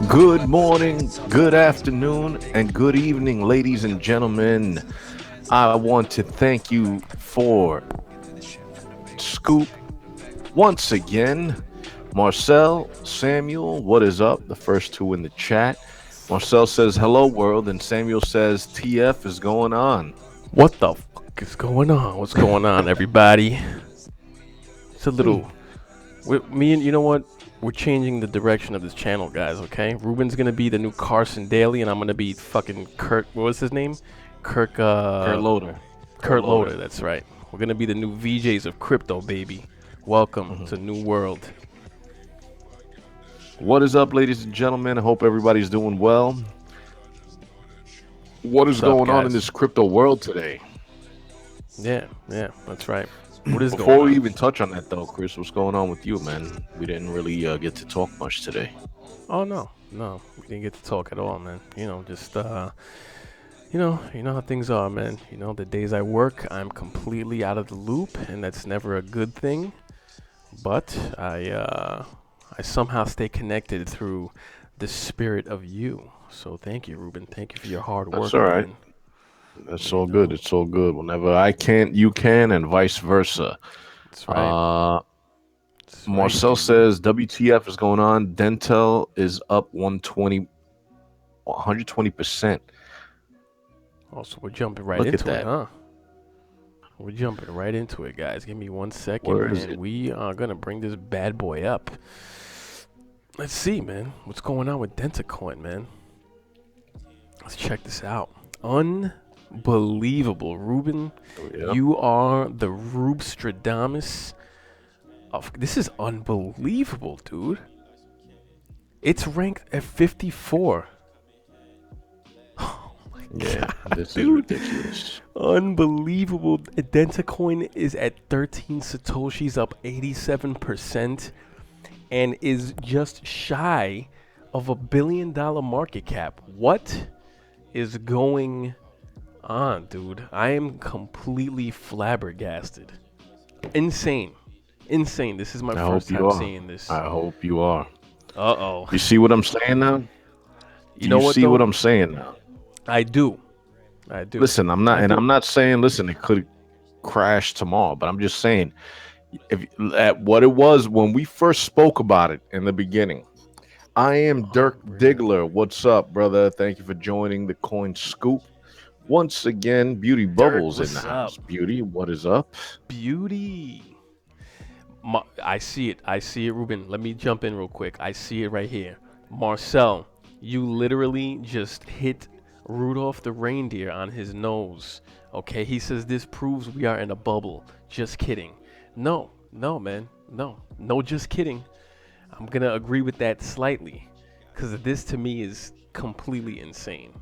Good morning, good afternoon, and good evening, ladies and gentlemen. I want to thank you for Scoop once again. Marcel, Samuel, what is up? The first two in the chat. Marcel says hello, world, and Samuel says TF is going on. What the fuck is going on? What's going on, everybody? It's a little. Me and you know what? We're changing the direction of this channel, guys. Okay, Ruben's gonna be the new Carson Daly, and I'm gonna be fucking Kurt. What was his name? Kirk. Kurt Loader. Kurt Kurt Loader. Loader. That's right. We're gonna be the new VJs of crypto, baby. Welcome Mhm. to New World. What is up, ladies and gentlemen? I hope everybody's doing well. What is What's up, going on in guys? this crypto world today? Yeah, that's right. What is Before going we on? even touch on that, though, Chris, what's going on with you, man? We didn't really get to talk much today. Oh no, we didn't get to talk at all, man. Just you know how things are, man. The days I work, I'm completely out of the loop, and that's never a good thing. But I somehow stay connected through the spirit of you. So thank you, Ruben. Thank you for your hard That's work, all right. man. That's You all good. know, It's all good. Whenever I can't, you can, and vice versa. that's right. Uh, That's right, Marcel dude. says WTF is going on. Dentel is up 120%. Also, we're jumping right Look at into it, that. huh? We're jumping right into it, guys. Give me 1 second, Where is and it? we are gonna bring this bad boy up. Let's see, man. What's going on with Dentacoin, man? Let's check this out. Unbelievable, Ruben. Yep. You are the Rubstradamus of. This is unbelievable, dude. It's ranked at 54. Oh my Yeah, god, this is dude. ridiculous. Unbelievable. Dentacoin is at 13 satoshis, up 87%, and is just shy of $1 billion market cap. What is going on, dude? I am completely flabbergasted. Insane. Insane. This is my I first hope you time are. seeing this. I hope you are. Uh oh. You see what I'm saying now? You Do know you what see what though? I'm saying now? I do. I do. Listen, I I'm do. not saying, listen, it could crash tomorrow, but I'm just saying, if at what it was when we first spoke about it in the beginning. I am Dirk Unreal. Diggler. What's up, brother? Thank you for joining the Coin Scoop. Once again, Beauty Dirk, Bubbles in the what's up? house. Beauty, what is up? Beauty. I see it. I see it, Ruben. Let me jump in real quick. I see it right here. Marcel, you literally just hit Rudolph the reindeer on his nose. Okay, he says this proves we are in a bubble. Just kidding. No, man. No, just kidding. I'm gonna agree with that slightly, because this to me is completely insane.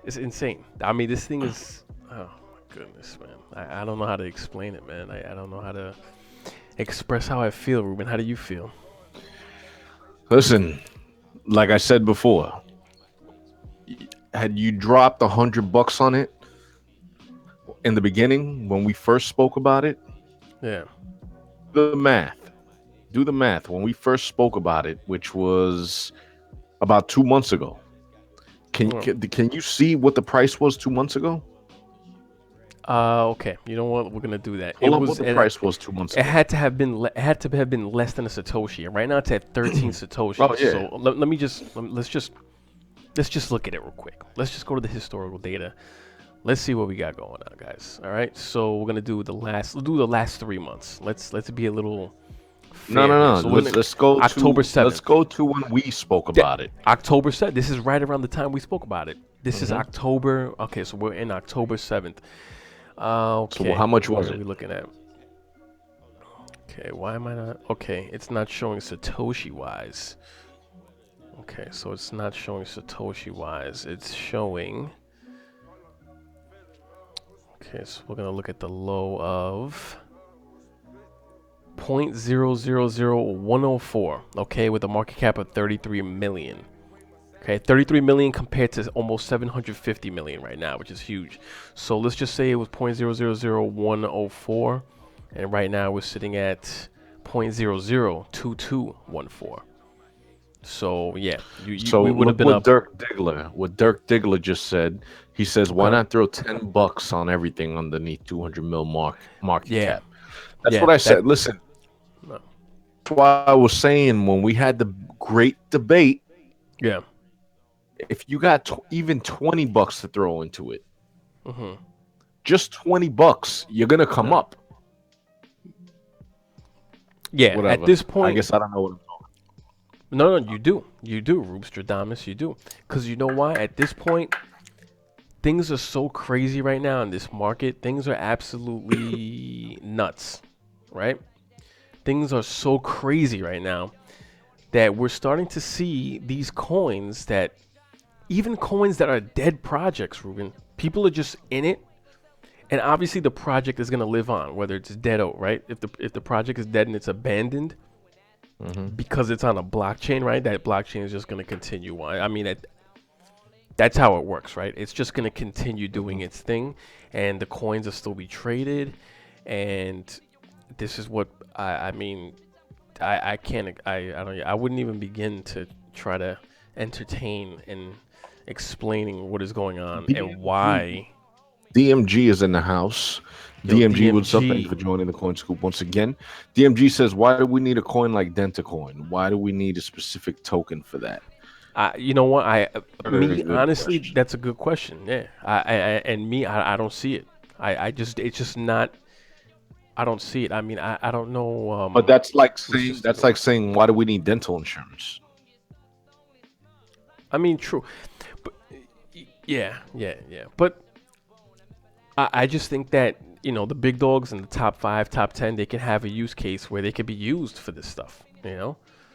It's insane. I mean, this thing is. Oh my goodness, man. I don't know how to explain it, man. I don't know how to express how I feel, Ruben. How do you feel? Listen, like I said before, had you dropped $100 on it in the beginning when we first spoke about it, Yeah. the math. Do the math. When we first spoke about it, which was about 2 months ago, Well, can you see what the price was 2 months ago? okay. You know what? We're gonna do that. It Pull up what was. the It, price was 2 months it ago. had to have been. It had to have been less than a satoshi. And right now it's at 13 Oh satoshis. yeah. So let me just let's just look at it real quick. Let's just go to the historical data. Let's see what we got going on, guys. All right. So we're gonna do the last. We'll do the last 3 months. Let's be a little No, fair here. no, So no. we're gonna October Let's 7th. go to when we spoke Yeah, about it. October 7th. This is right around the time we spoke about it. This is Hmm. October. Okay, so we're in October 7th. So Okay, how much where was are it? we looking at? Okay, why am I not? Okay, it's not showing Satoshi wise. Okay, so it's not showing Satoshi wise. It's showing. Okay, so we're gonna look at the low of 0.000104. Okay, with a market cap of 33 million. Okay, 33 million compared to almost 750 million right now, which is huge. So let's just say it was 0.000104, and right now we're sitting at 0.002214. So yeah, So we would have look been up. What Dirk Diggler just said. He says, "Why Okay. not throw $10 on everything underneath 200 mil market Yeah. cap?" That's Yeah. what I That. said. Listen, uh, that's why I was saying when we had the great debate, Yeah. if you got even $20 to throw into it, Hmm. just $20, you're gonna come No. up. Yeah. At Whatever. this I point, guess I don't know what I'm talking. no, no, you do, Rubstradamus, you do, because you know why? At this point, things are so crazy right now in this market. Things are absolutely nuts, right? Things are so crazy right now that we're starting to see these coins that even coins that are dead projects, Ruben. People are just in it, and obviously the project is gonna live on, whether it's dead or right. If the project is dead and it's abandoned Mm-hmm. because it's on a blockchain, right? That blockchain is just gonna continue on. I mean, that's how it works, right? It's just gonna continue doing its thing, and the coins will still be traded, and this is what I mean. I can't I don't I wouldn't even begin to try to entertain and explaining what is going on and DMG. why. DMG is in the house. Yo, DMG, what's up? Thank you DMG. for joining the Coin Scoop once again. DMG says, "Why do we need a coin like Dentacoin? Why do we need a specific token for that?" You know what? Very Me good honestly, question. that's a good question. Yeah, and me, I don't see it. I just, it's just not. I don't see it. I mean, I don't know. But that's like Let's saying just take a look. why do we need dental insurance? I mean, true, but yeah, yeah, yeah. But I just think that the big dogs in the top five, top 10, they can have a use case where they could be used for this stuff.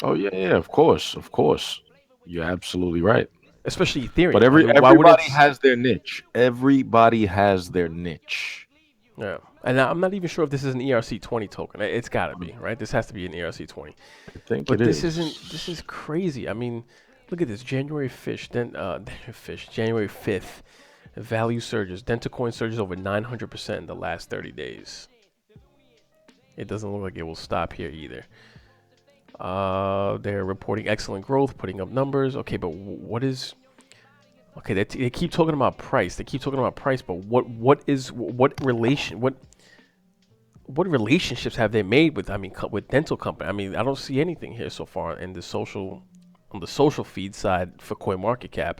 Oh yeah, yeah, of course, of course. You're absolutely right. Especially But Ethereum. I mean, why wouldn't everybody it? has their niche. Everybody has their niche. Yeah, and I'm not even sure if this is an ERC20 token. It's got to be right. This has to be an ERC20. I think it But this is. isn't. This is crazy. I mean, look at this. January fish. Then fish. January 5th. Value surges. Dentacoin surges over 900% in the last 30 days. It doesn't look like it will stop here either. They're reporting excellent growth, putting up numbers. Okay, but what is? Okay, they keep talking about price. They keep talking about price, but what relationships have they made with? I mean, with dental company. I mean, I don't see anything here so far in the social on the social feed side for CoinMarketCap.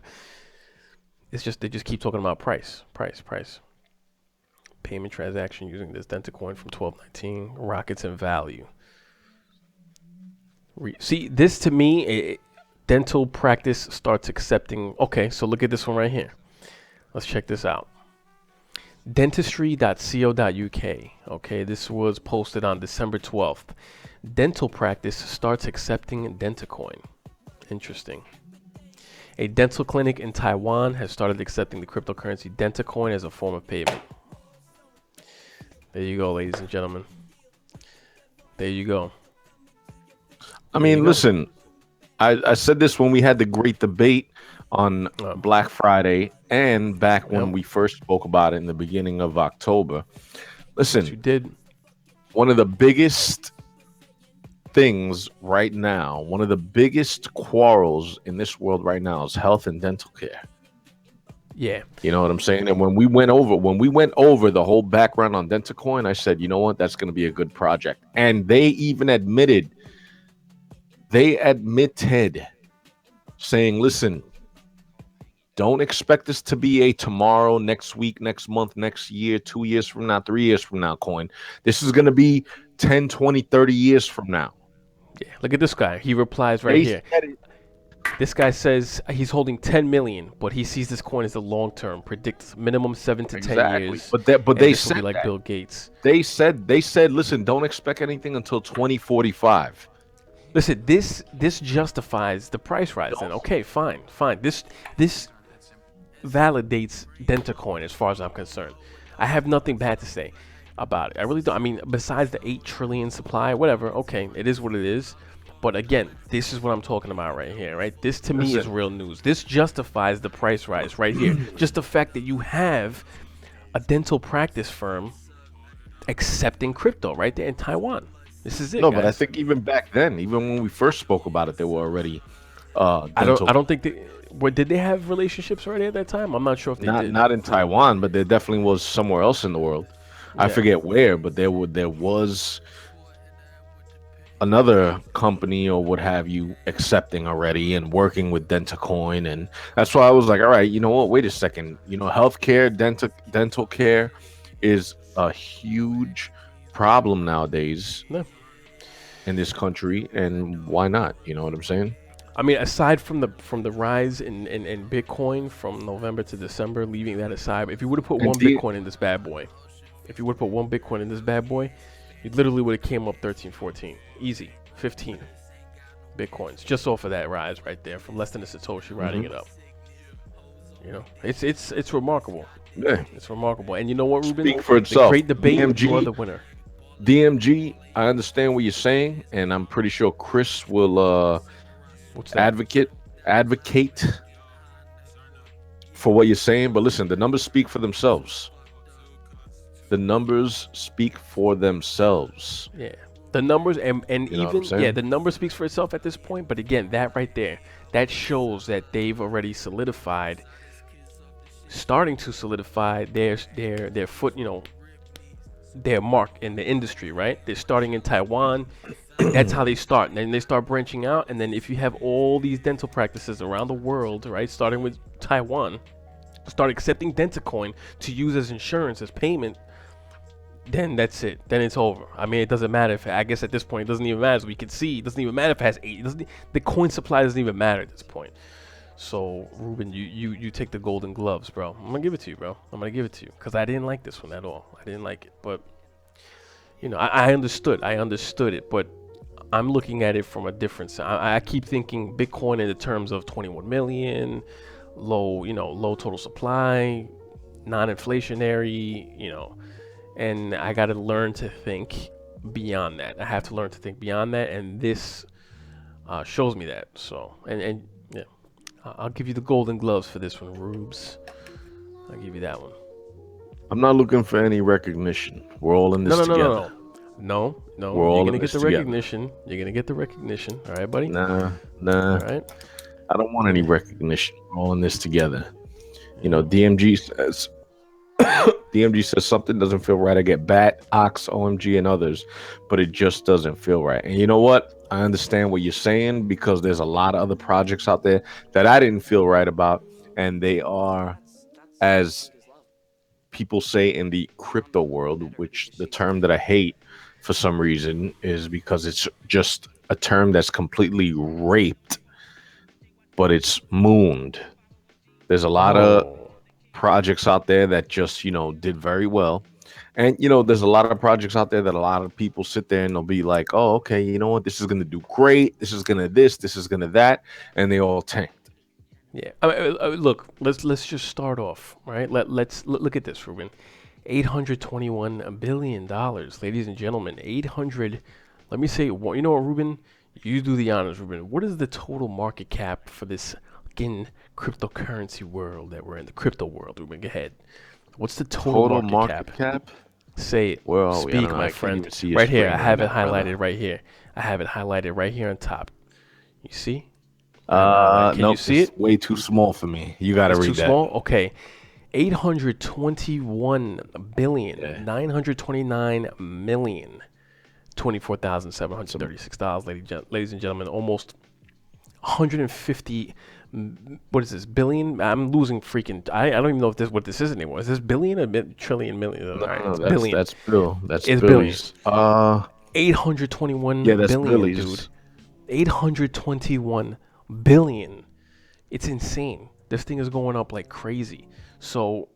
It's just they just keep talking about price, price, price. Payment transaction using this Dentacoin from 1219 rockets in value. See, this to me, dental practice starts accepting. Okay, so look at this one right here. Let's check this out. Dentistry.co.uk. Okay, this was posted on December 12th. Dental practice starts accepting Dentacoin. Interesting. A dental clinic in Taiwan has started accepting the cryptocurrency Dentacoin as a form of payment. There you go, ladies and gentlemen. There you go. I There you mean, go. listen, I said this when we had the great debate on Um, Black Friday and back when yep. we first spoke about it in the beginning of October. Yes, you Listen, did. one of the biggest things right now, one of the biggest quarrels in this world right now is health and dental care. Yeah. You know what I'm saying? And when we went over the whole background on Dentacoin, I said, you know what, that's going to be a good project. And they even admitted saying, listen, don't expect this to be a tomorrow, next week, next month, next year, 2 years from now, 3 years from now coin. This is going to be 10, 20, 30 years from now. Yeah. Look at this guy. He replies right They here. said it This guy says he's holding 10 million, but he sees this coin as the long term. Predicts minimum 7 to 10 exactly. years, But and they this will be said like that. Bill Gates. They said, listen, don't expect anything until 2045. Listen, this justifies the price rise. Then okay, fine, fine. This validates Dentacoin as far as I'm concerned. I have nothing bad to say about it. I really don't. I mean, besides the 8 trillion supply, whatever. Okay, it is what it is. But again, this is what I'm talking about right here, right? This to me is Listen, real news. This justifies the price rise right here. Just the fact that you have a dental practice firm accepting crypto right there in Taiwan. This is it, no, but I guys. think even back then, even when we first spoke about it, they were already I don't. I dental. don't think they. What did they have relationships already at that time? I'm not sure if they Not did. not in Taiwan, but there definitely was somewhere else in the world. I Yeah. forget where, but there was another company or what have you accepting already and working with Dentacoin, and that's why I was like, all right, you know what? Wait a second. Healthcare, dental care is a huge problem nowadays Yeah. in this country, and why not? You know what I'm saying? I mean, aside from the rise in Bitcoin from November to December, leaving that aside, if you would have put And one Bitcoin in this bad boy, if you would have put one Bitcoin in this bad boy, you literally would have came up 13, 14, easy, 15 Bitcoins just off of that rise right there from less than a Satoshi riding mhm. it up. It's remarkable. Yeah, It's remarkable. And you know what, Ruben? speak for The itself. great debate: you are DMG, the winner. DMG. I understand what you're saying, and I'm pretty sure Chris will What's that? advocate advocate for what you're saying. But listen, the numbers speak for themselves. The numbers speak for themselves. Yeah. The numbers and You know what I'm even yeah, saying? the number speaks for itself at this point. But again, that right there, that shows that they've already solidified, starting to solidify their foot, their mark in the industry. Right? They're starting in Taiwan. That's how they start. And then they start branching out. And then if you have all these dental practices around the world, right, starting with Taiwan, start accepting Dentacoin to use as insurance, as payment, then that's it. Then it's over. I mean, it doesn't matter if, I guess at this point, it doesn't even matter. As we can see, it doesn't even matter if it has eight. It doesn't, the coin supply doesn't even matter at this point. So, Ruben, you take the golden gloves, bro. I'm gonna give it to you, bro. I'm gonna give it to you because I didn't like this one at all. I didn't like it, but I understood. I understood it, but I'm looking at it from a different side. I keep thinking Bitcoin in the terms of 21 million, low total supply, non-inflationary, and I got to learn to think beyond that. I have to learn to think beyond that, and this shows me that. So, and yeah, I'll give you the golden gloves for this one, Rubes. I'll give you that one. I'm not looking for any recognition. We're all in No, this no, no, no, together. no. No, no, We're you're all in gonna get this the together. recognition. You're gonna get the recognition. All right, buddy. Nah, All nah. right. I don't want any recognition. We're all in this together. Yeah. DMG says DMG says something doesn't feel right. I get Bat, Ox, OMG, and others, but it just doesn't feel right. And you know what? I understand what you're saying because there's a lot of other projects out there that I didn't feel right about, and they are, as people say in the crypto world, which the term that I hate for some reason is because it's just a term that's completely raped, but it's mooned. There's a lot of Oh. projects out there that just did very well, and there's a lot of projects out there that a lot of people sit there and they'll be like, oh, okay, you know what, this is going to do great, this is going to this is going to that, and they all tanked. Yeah. Look, let's just start off, right? Let's look at this, Ruben. $821 billion, ladies and gentlemen. 800. Let me say, what you know what, Ruben? You do the honors, Ruben. What is the total market cap for this again cryptocurrency world that we're in? The crypto world, Ruben. Go ahead. What's the total Total market market cap? cap, Say it. where are we? I don't Speak, know, my I can't friend. even see your Right here. I screen right have it now, brother. highlighted right here. I have it highlighted right here on top. You see? I have it highlighted. Can you Nope, see it's it? way too small for me. You got to It's too read that. small? Okay. 821 billion, Yeah. 929 million, $24,736, ladies and gentlemen, almost 150. What is this, billion? I'm losing freaking. I don't even know if what this is anymore. Is this billion or trillion million? All No, right, no, it's that's billion. that's Bill. That's It's billion. Billy's. 821 Yeah, that's billion, dude. Billy's. 821 billion. It's insane. This thing is going up like crazy. So,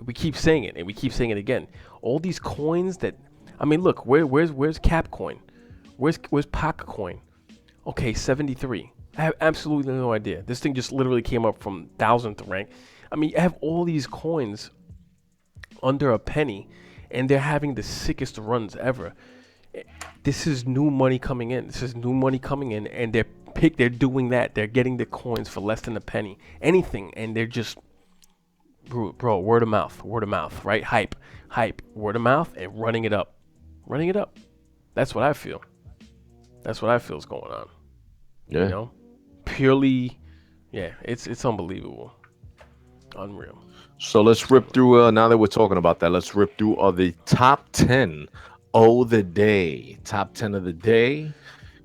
we keep saying it and we keep saying it again. All these coins that, I mean, look, where's Capcoin? Where's Coin? Okay, 73. I have absolutely no idea. This thing just literally came up from 1,000th rank. I mean, I have all these coins under a penny, and they're having the sickest runs ever. This is new money coming in. This is new money coming in, and they're doing that. They're getting the coins for less than a penny, anything, and they're just, bro, word of mouth, right? Hype, word of mouth, and running it up. That's what I feel. That's what I feel is going on. You Yeah. know, purely, yeah, it's unbelievable, unreal. So let's It's rip unreal. through. Now that we're talking about that, let's rip through the top 10 of the day. Top 10 of the day. Top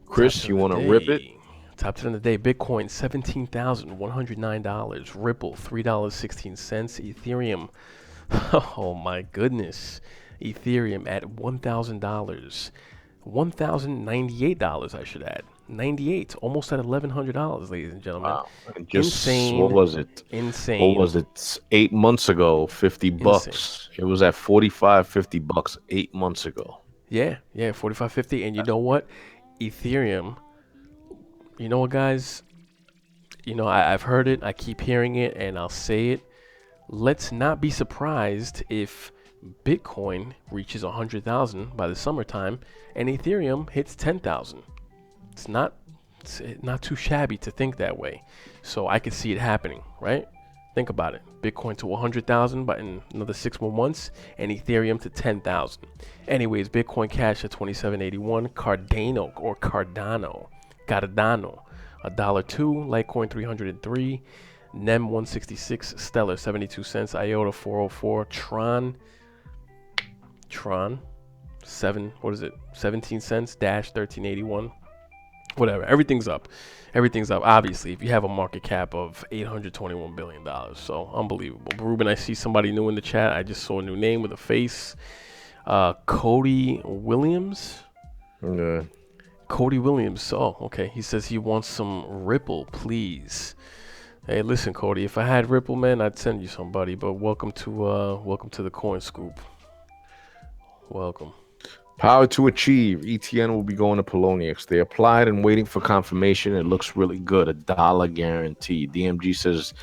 Chris, 10 you of the want to rip it? day. Top 10 of the day. Bitcoin $17,109. Ripple $3.16. Ethereum. Oh my goodness. Ethereum at $1,000. $1,098, I should add. 98, almost at $1,100, ladies and gentlemen. Wow. And just, what Insane, was it? What insane, was it? 8 months ago, 50 insane. bucks. It was at 45, 50 bucks 8 months ago. Yeah, yeah, 45.50. And you know what? Ethereum, you know what, guys? I've heard it, I keep hearing it, and I'll say it. Let's not be surprised if Bitcoin reaches 100,000 by the summertime and Ethereum hits 10,000. It's not it's not too shabby to think that way. So I could see it happening, right? Think about it. Bitcoin to 100,000 but in another 6 more months and Ethereum to 10,000. Anyways, Bitcoin Cash at 2781, Cardano, $1.02, Litecoin 303, NEM 166, Stellar 72 cents, IOTA 404, Tron 17 cents, Dash 1381. Whatever, everything's up. Obviously, if you have a market cap of $821 billion, so unbelievable. But Ruben, I see somebody new in the chat. I just saw a new name with a face. Cody Williams. Yeah. Cody Williams. Oh, okay. He says he wants some Ripple, please. Hey, listen, Cody. If I had Ripple, man, I'd send you somebody. But welcome to the Coin Scoop. Welcome. Power to achieve. ETN will be going to Poloniex. They applied and waiting for confirmation. It looks really good. $1 guarantee. DMG says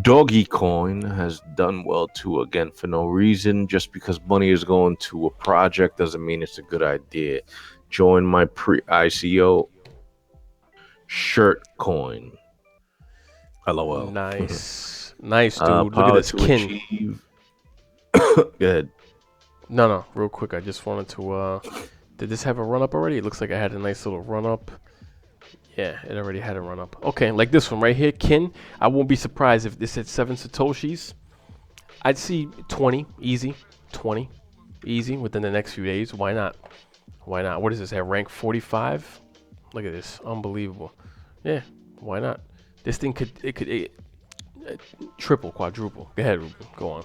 Doggy Coin has done well too. Again, for no reason. Just because money is going to a project doesn't mean it's a good idea. Join my pre-ICO shirt coin. LOL. Nice. Nice, dude. Look at Power this. to Kin. achieve. Go ahead. No, real quick. I just wanted to. Did this have a run up already? It looks like I had a nice little run up. Yeah, it already had a run up. Okay, like this one right here, Kin. I won't be surprised if this hit 7 Satoshis. I'd see 20, easy. 20, easy within the next few days. Why not? Why not? What is this at rank 45? Look at this. Unbelievable. Yeah, why not? This thing could triple, quadruple. Go ahead, Ruben. Go on.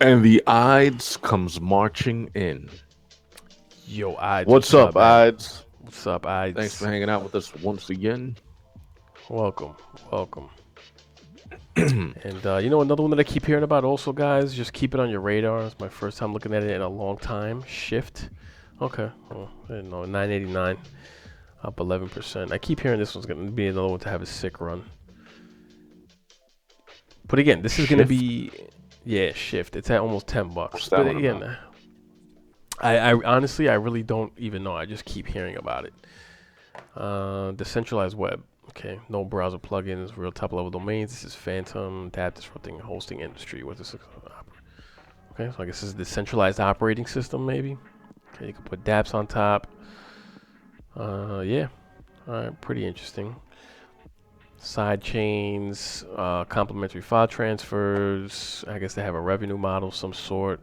And the Ides comes marching in. Yo, Ides. What's up, Ides? What's up, Ides? Thanks for hanging out with us once again. Welcome. And another one that I keep hearing about also, guys, just keep it on your radar. It's my first time looking at it in a long time. Shift. Okay. Well, I didn't know. 989. Up 11%. I keep hearing this one's going to be another one to have a sick run. But again, this is going to be... Yeah, Shift. It's at almost $10. But again, I honestly, I really don't even know. I just keep hearing about it. Decentralized web. Okay, no browser plugins, real top-level domains. This is Phantom, DApp disrupting hosting industry. What's this? Okay, so I guess this is the centralized operating system, maybe. Okay, you can put dApps on top. Yeah. All right, pretty interesting. Side chains, complementary file transfers. I guess they have a revenue model of some sort.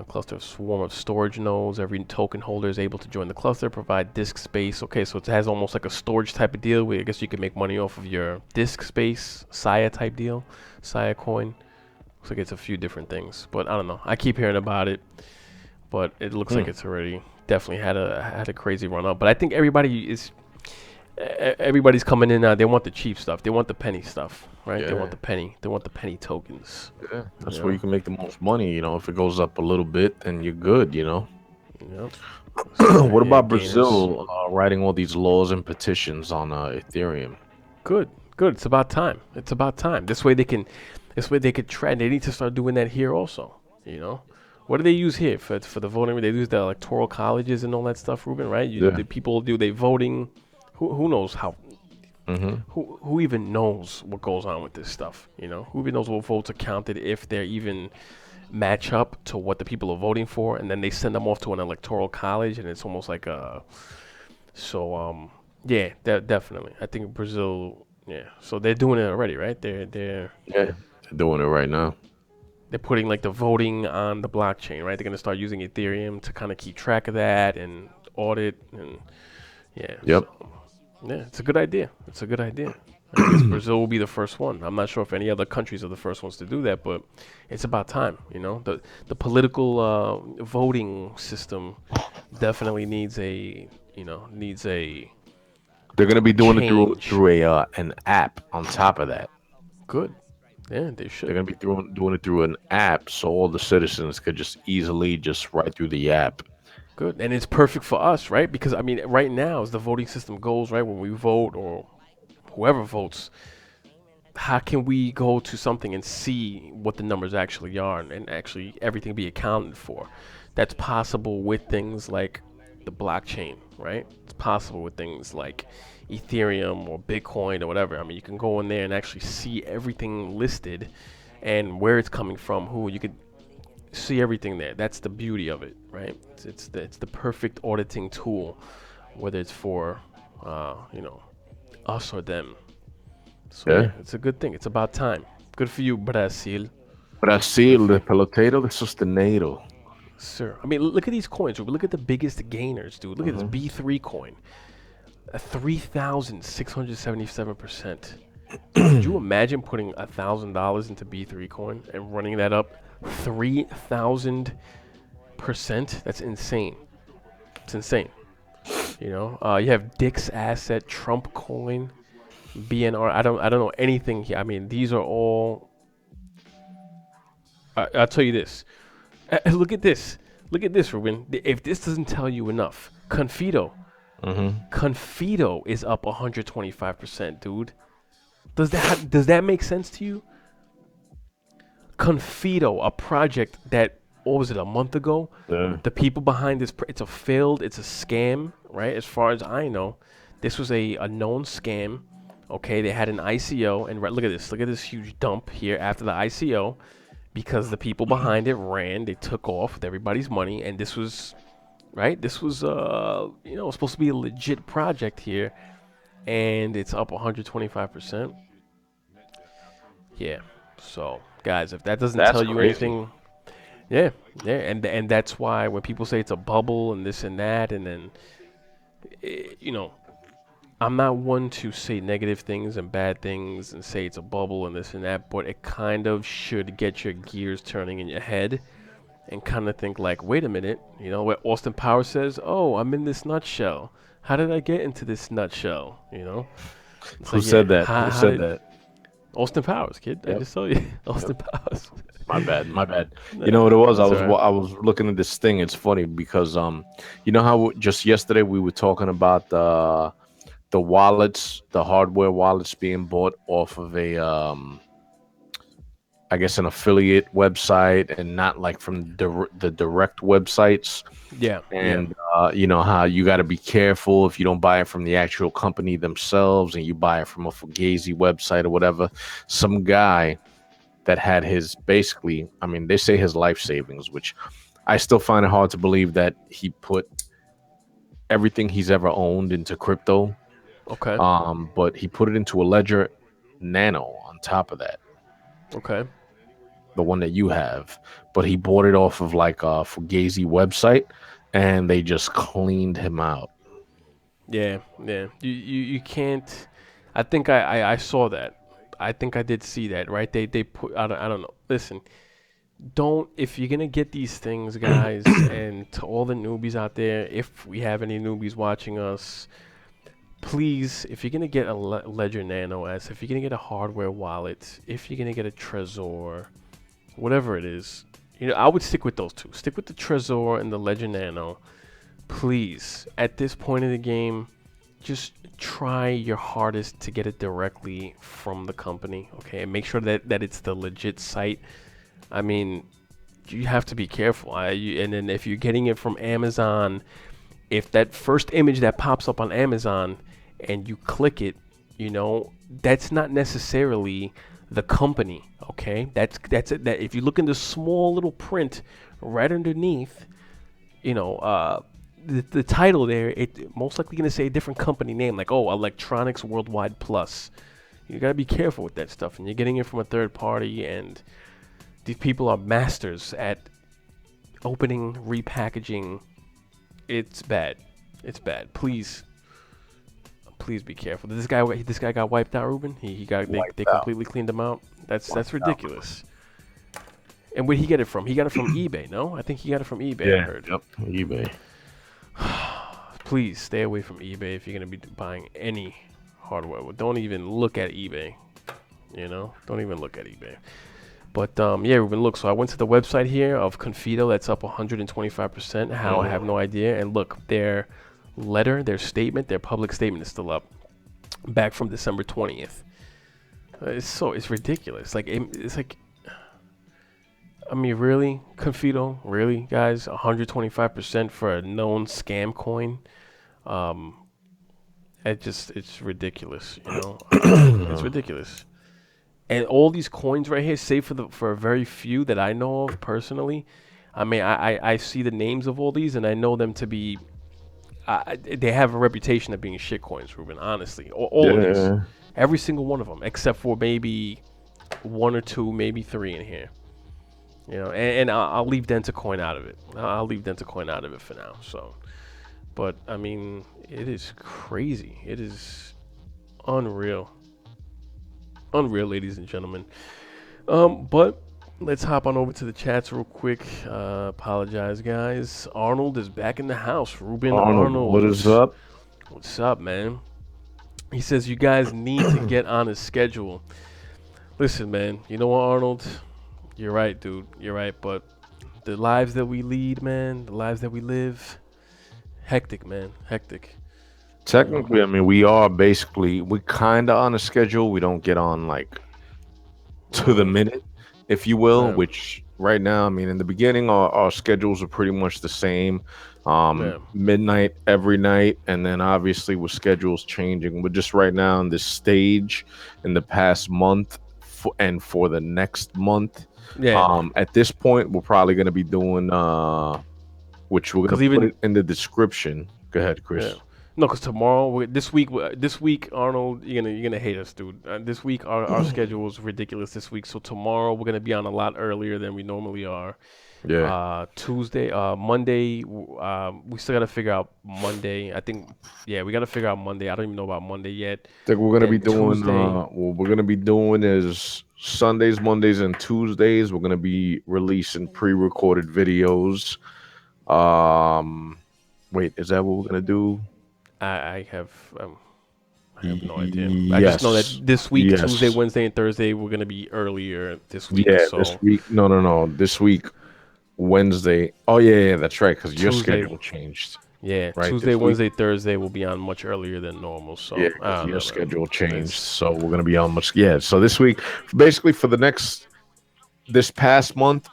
Cluster of swarm of storage nodes. Every token holder is able to join the cluster, provide disk space. Okay, so it has almost like a storage type of deal where I guess you can make money off of your disk space, Sia type deal, Sia coin. Looks like it's a few different things, but I don't know. I keep hearing about it, but it looks like it's already definitely had a crazy run up. But I think everybody's coming in now. They want the cheap stuff. They want the penny stuff, right? Yeah. They want the penny. They want the penny tokens. Yeah, that's where you can make the most money. If it goes up a little bit, then you're good. Yep. What about gainers. Brazil writing all these laws and petitions on Ethereum? Good. It's about time. This way they could try. They need to start doing that here also. What do they use here for the voting? They use the electoral colleges and all that stuff, Ruben, right? The people do they voting. Who knows how? Who even knows what goes on with this stuff? Who even knows what votes are counted if they're even match up to what the people are voting for, and then they send them off to an electoral college, and it's almost like Yeah, definitely. I think Brazil. Yeah, so they're doing it already, right? Yeah, they're doing it right now. They're putting like the voting on the blockchain, right? They're gonna start using Ethereum to kind of keep track of that and audit and yeah. Yep. So yeah, it's a good idea. It's a good idea. I guess Brazil will be the first one. I'm not sure if any other countries are the first ones to do that, but it's about time. The political voting system definitely needs a They're gonna be doing it through change. through a an app on top of that. Good. Yeah, they They're should. gonna be doing it through an app, so all the citizens could just easily just right through the app. Good. And it's perfect for us, right? Because I mean, right now, as the voting system goes, right, when we vote or whoever votes, how can we go to something and see what the numbers actually are and actually everything be accounted for? That's possible with things like the blockchain, right? It's possible with things like Ethereum or Bitcoin or whatever. I mean, you can go in there and actually see everything listed and where it's coming from, who you could see everything there. That's the beauty of it, right? It's the perfect auditing tool, whether it's for you know us or them. So yeah, Yeah. it's a good thing. It's about time. Good for you, Brazil. Good Brasil, for el you, pelotero de sostenido. sir. I mean, look at these coins. Look at the biggest gainers, dude. Look at this Hmm. B3 coin, a 3,677%. Dude, could you imagine putting $1,000 into B3 coin and running that up 3,000%? That's insane. It's insane. You have Dick's Asset, Trump Coin, BNR. I don't know anything here. I mean, these are all. I'll tell you this. Look at this. Look at this, Ruben. If this doesn't tell you enough, Hmm. Confito is up 125%, dude. Does that make sense to you? Confito, a project that what was it a month ago? Yeah. The people behind this, it's a scam, right? As far as I know, this was a known scam. Okay, they had an ICO, and look at this huge dump here after the ICO, because the people behind it ran, they took off with everybody's money, and this was right. This was supposed to be a legit project here, and it's up 125%. Yeah. So guys, if that doesn't That's tell you crazy. anything, yeah, yeah, and that's why when people say it's a bubble and this and that, and then eh, you know, I'm not one to say negative things and bad things and say it's a bubble and this and that, but it kind of should get your gears turning in your head and kind of think like, wait a minute, what Austin Powers says, "Oh, I'm in this nutshell. How did I get into this nutshell?" It's Who like, yeah, said that? how, Who how said did that? Austin Powers, kid? I Yep. just told you, Yep. Austin Powers. My bad. My bad. You Nah, know what it was? that's all right. I was looking at this thing. It's funny because you know how just yesterday we were talking about the wallets, the hardware wallets being bought off of a I guess an affiliate website and not like from the direct websites. Yeah, yeah. And you know how you got to be careful if you don't buy it from the actual company themselves and you buy it from a Fugazi website or whatever. Some guy that had his basically, I mean, they say his life savings, which I still find it hard to believe that he put everything he's ever owned into crypto. Okay, But he put it into a Ledger Nano on top of that, okay. the one that you have. But he bought it off of like a Fugazi website, and they just cleaned him out. Yeah, yeah. You can't. I think I saw that. I think I did see that. Right? They put. I don't know. Listen, don't if you're gonna get these things, guys, and to all the newbies out there, if we have any newbies watching us, please, if you're gonna get a Ledger Nano S, if you're gonna get a hardware wallet, if you're gonna get a Trezor, whatever it is, I would stick with those two. Stick with the Trezor and the Ledger Nano. Please, at this point in the game, just try your hardest to get it directly from the company, okay? And make sure that it's the legit site. I mean, you have to be careful. And then if you're getting it from Amazon, if that first image that pops up on Amazon and you click it, that's not necessarily the company, okay? That's it. That if you look in the small little print right underneath, you know, uh, the title there, it most likely going to say a different company name, like, oh, Electronics Worldwide Plus. You got to be careful with that stuff, and you're getting it from a third party, and these people are masters at opening, repackaging. It's bad. It's bad. Please be careful. This guy got wiped out, Ruben. He got they Wiped out. completely cleaned him out. That's Wiped out. ridiculous. And where did he get it from? He got it from eBay. No, I think he got it from eBay. I Yeah. heard. Yep. eBay. Please stay away from eBay if you're gonna be buying any hardware. Don't even look at eBay. Don't even look at eBay. But yeah, Ruben, look. So I went to the website here of Confito. That's up 125%. How I have no idea. And look, their statement, their public statement is still up, back from December 20th. It's ridiculous. It's like, I mean, really, Confito, really, guys, 125% for a known scam coin. It's ridiculous. It's ridiculous. And all these coins right here, save for a very few that I know of personally. I mean, I see the names of all these, and I know them to be. They have a reputation of being shit coins, Ruben. Honestly, all of these, every single one of them, except for maybe one or two, maybe three in here. And I'll leave Dentacoin out of it. I'll leave Dentacoin out of it for now. So, but I mean, it is crazy. It is unreal. Unreal, ladies and gentlemen. But let's hop on over to the chats real quick. Apologize, guys. Arnold is back in the house. Ruben Arnold. What is up? What's up, man? He says you guys need to get on a schedule. Listen, man. You know what, Arnold? You're right, dude. You're right. But the lives that we lead, man, the lives that we live, hectic, man. Hectic. Technically, I mean, we kind of on a schedule. We don't get on like to the minute, if you will, Yeah. which right now, I mean, in the beginning, our schedules are pretty much the same. Yeah. Midnight every night, and then obviously with schedules changing. We're just right now in this stage in the past month and for the next month. Yeah. At this point, we're probably going to be doing, which we're going to put it in the description. Go ahead, Chris. Yeah. No, because tomorrow, this week, Arnold, you're gonna hate us, dude. This week, our schedule is ridiculous. This week, so tomorrow we're gonna be on a lot earlier than we normally are. Yeah. Tuesday, Monday, we still gotta figure out Monday. I think, yeah, we gotta figure out Monday. I don't even know about Monday yet. I think we're gonna be doing. Tuesday, what we're gonna be doing is Sundays, Mondays, and Tuesdays. We're gonna be releasing pre-recorded videos. Wait, is that what we're gonna do? I have no idea. I just know that this week, Yes. Tuesday, Wednesday, and Thursday, we're gonna be earlier this week. Yeah, so this week. No. This week, Wednesday. Oh yeah, that's right. Because your Tuesday. schedule changed. Yeah, right, Tuesday, this week? Wednesday, Thursday will be on much earlier than normal. So Yeah, I 'cause don't your know, schedule man. changed. It's- So we're gonna be on much. Yeah. So this week, basically for this past month,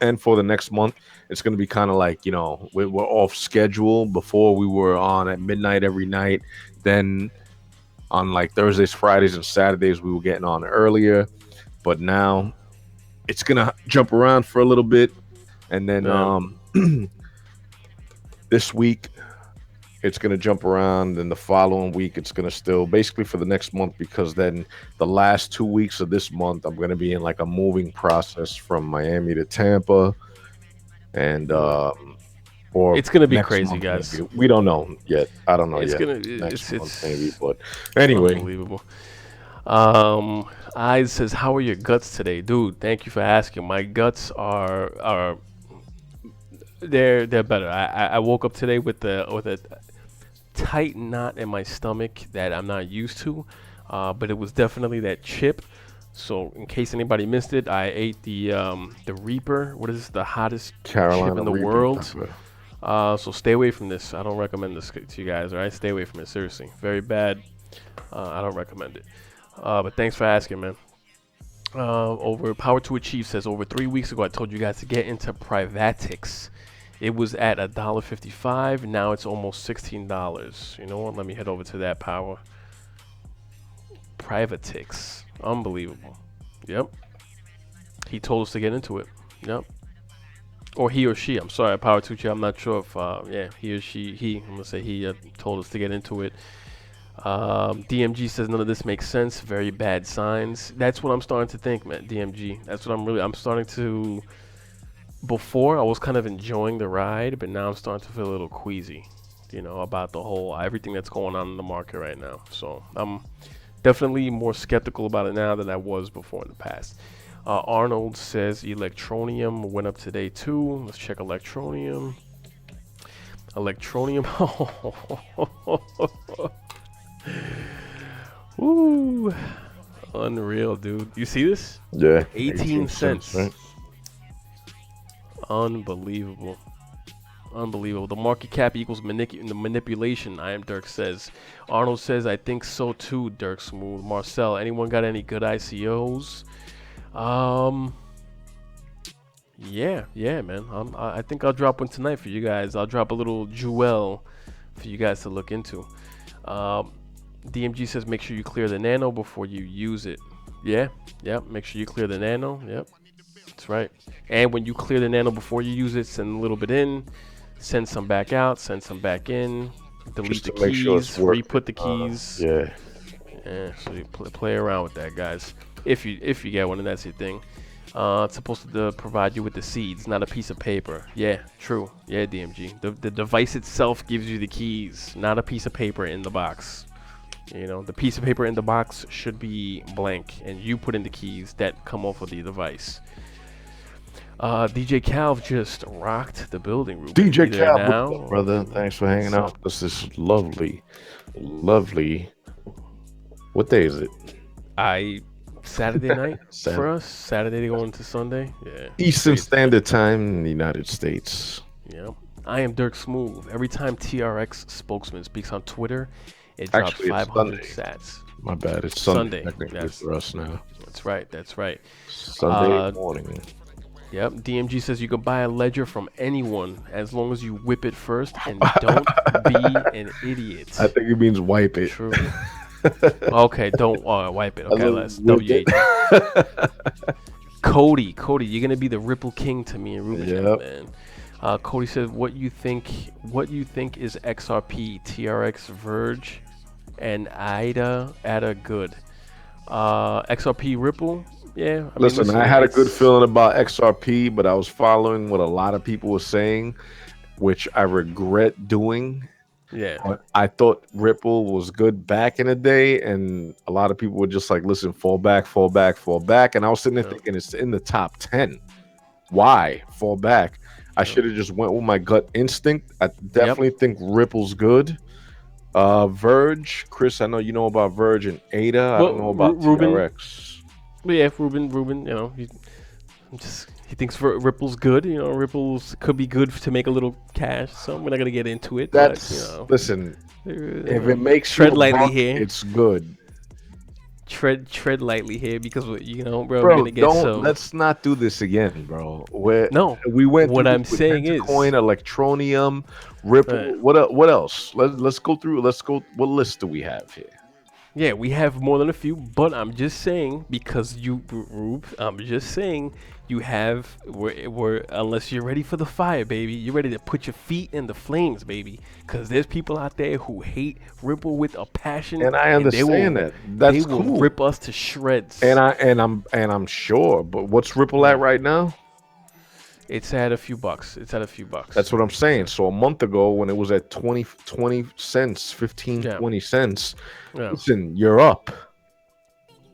and for the next month, it's gonna be kind of like we're off schedule. Before we were on at midnight every night. Then on like Thursdays, Fridays, and Saturdays, we were getting on earlier. But now it's gonna jump around for a little bit, and then this week it's gonna jump around, and the following week it's gonna still basically for the next month, because then the last 2 weeks of this month I'm gonna be in like a moving process from Miami to Tampa, and or It's gonna be next crazy, month, guys. maybe. We don't know yet. I don't know It's yet. gonna Next month it's maybe, but anyway. unbelievable. Eyes says, "How are your guts today, dude? Thank you for asking. My guts are they're better. I woke up today with a tight knot in my stomach that I'm not used to, but it was definitely that chip. So in case anybody missed it, I ate the Reaper. What is the hottest Carolina chip in the Reaper world? pepper. So stay away from this. I don't recommend this to you guys. All right, stay away from it. Seriously, very bad. I don't recommend it. But thanks for asking, man. Over Power to Achieve says, over 3 weeks ago, I told you guys to get into Privatics. It was at $1.55. Now it's almost $16. You know what? Let me head over to that Power. Privatics. Unbelievable. Yep. He told us to get into it. Yep. or he or she. I'm sorry, Power Tucci. I'm not sure if yeah, he or she. He. I'm gonna say he told us to get into it. DMG says none of this makes sense. Very bad signs. That's what I'm starting to think, man. DMG. That's what I'm starting to. Before I was kind of enjoying the ride, but now I'm starting to feel a little queasy, about the whole everything that's going on in the market right now. So I'm definitely more skeptical about it now than I was before in the past. Arnold says Electronium went up today too. Let's check Electronium. Electronium. Woo. Unreal, dude. You see this? Yeah, 18 cents. right? Unbelievable. Unbelievable. The market cap equals the manipulation, I am Dirk says. Arnold says, I think so too, Dirk Smooth. Marcel, anyone got any good ICOs? Yeah, man. I think I'll drop one tonight for you guys. I'll drop a little jewel for you guys to look into. DMG says, make sure you clear the nano before you use it. Yeah, make sure you clear the nano. Yep, that's right. And when you clear the nano before you use it, send a little bit in, send some back out, send some back in, delete the keys, re-put the keys. Yeah, so you play around with that, guys. If you get one, and that's your thing. It's supposed to provide you with the seeds, not a piece of paper. Yeah, true. Yeah, DMG. The device itself gives you the keys, not a piece of paper in the box. The piece of paper in the box should be blank, and you put in the keys that come off of the device. DJ Calv just rocked the building. Ruben. DJ Calv, what's up, brother? Thanks for hanging out. This is lovely. What day is it? Saturday night for us. Saturday going to Sunday. Yeah. Eastern Standard Time in the United States. Yep. I am Dirk Smooth. Every time TRX spokesman speaks on Twitter, it drops 500 sats. My bad. It's Sunday. Yes. For us now. That's right. Sunday morning. Yep. DMG says you can buy a ledger from anyone as long as you whip it first and don't be an idiot. I think it means wipe it. True. Okay, don't wipe it. Okay, let's WH. Cody, you're gonna be the Ripple King to me and Ruben, man. Cody says, what you think is XRP, TRX, Verge, and ADA good? XRP, Ripple. Yeah. Listen, I had a good feeling about XRP, but I was following what a lot of people were saying, which I regret doing. Yeah. But I thought Ripple was good back in the day, and a lot of people were just like, listen, fall back. And I was sitting there thinking it's in the top 10. Why fall back? I should have just went with my gut instinct. I definitely think Ripple's good. Verge, Chris, I know you know about Verge and ADA. I don't know about Ruben. TRX. Yeah, Ruben, he thinks Ripple's good. Ripple's could be good to make a little cash. So we're not gonna get into it. Listen. If it makes tread lightly here, it's good. Tread lightly here because bro, we're gonna get some. Let's not do this again, bro. We went. What I'm saying is, Coin, Electronium, Ripple. What else? Let's go through. What list do we have here? Yeah, we have more than a few, but I'm just saying because I'm just saying you have we're unless you're ready for the fire, baby. You're ready to put your feet in the flames, baby. Because there's people out there who hate Ripple with a passion, and I understand that. That's cool. They will rip us to shreds. And I'm sure. But what's Ripple at right now? It's at a few bucks. That's what I'm saying. So a month ago, when it was at 20 cents, 15, 20 cents, listen, you're up.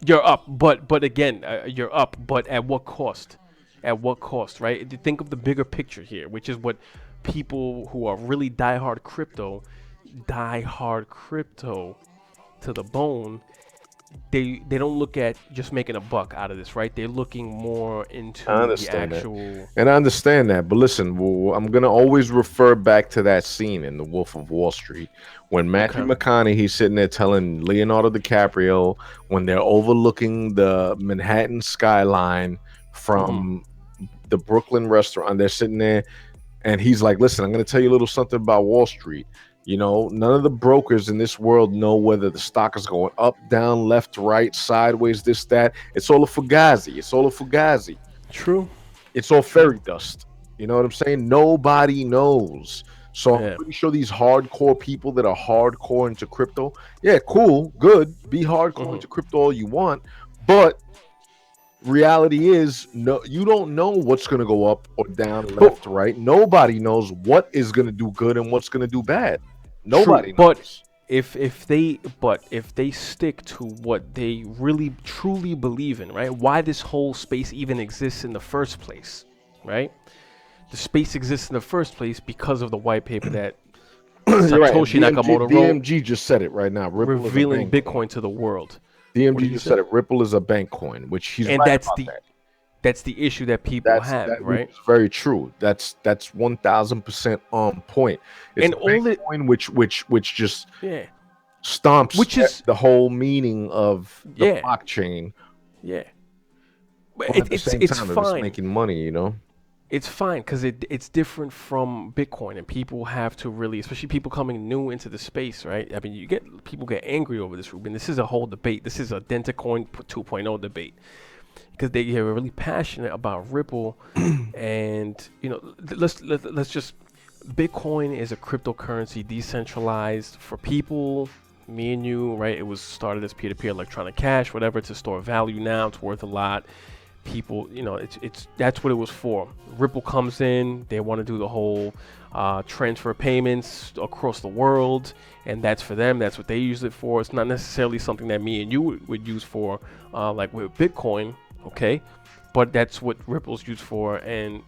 You're up, but again, you're up. But at what cost? At what cost, right? Think of the bigger picture here, which is what people who are really diehard crypto to the bone. They don't look at just making a buck out of this, right? They're looking more into the actual. And I understand that, but listen, I'm gonna always refer back to that scene in The Wolf of Wall Street when Matthew McConaughey's sitting there telling Leonardo DiCaprio when they're overlooking the Manhattan skyline from the Brooklyn restaurant. They're sitting there, and he's like, "Listen, I'm gonna tell you a little something about Wall Street." None of the brokers in this world know whether the stock is going up, down, left, right, sideways, this, that. It's all a fugazi. True. It's all fairy dust. You know what I'm saying? Nobody knows. So I'm Yeah. pretty sure these hardcore people that are hardcore into crypto, yeah, cool, good. Be hardcore Hmm. into crypto all you want, but reality is no, you don't know what's going to go up or down, But left, right. Nobody knows what is going to do good and what's going to do bad. true. Nobody But knows. if they stick to what they really truly believe in, right? Why this whole space even exists in the first place, right? The space exists in the first place because of the white paper that You're right. And Satoshi DMG Nakamoto wrote, just said it right now. Ripple is a revealing bank coin. Bitcoin to the world. What DMG did he just said say? it. Ripple is a bank coin, which he's And right about that. that's the issue that people have, Which right? is very true. That's 1,000% on point. It's And a bank all it, coin which just yeah, stomps which is, the whole meaning of the yeah, blockchain, yeah. But but at the same it's time, if it's fine. making money, you know. It's fine because it's different from Bitcoin, and people have to really, especially people coming new into the space, right? I mean, people get angry over this, Ruben. This is a whole debate. This is a Dentacoin 2.0 debate because they are really passionate about Ripple, and let's just Bitcoin is a cryptocurrency, decentralized for people, me and you, right? It was started as peer-to-peer electronic cash, whatever, to store value. Now it's worth a lot. People, it's that's what it was for. Ripple comes in, they want to do the whole transfer payments across the world, and that's for them. That's what they use it for. It's not necessarily something that me and you would use for, like with Bitcoin, okay? But that's what Ripple's used for, and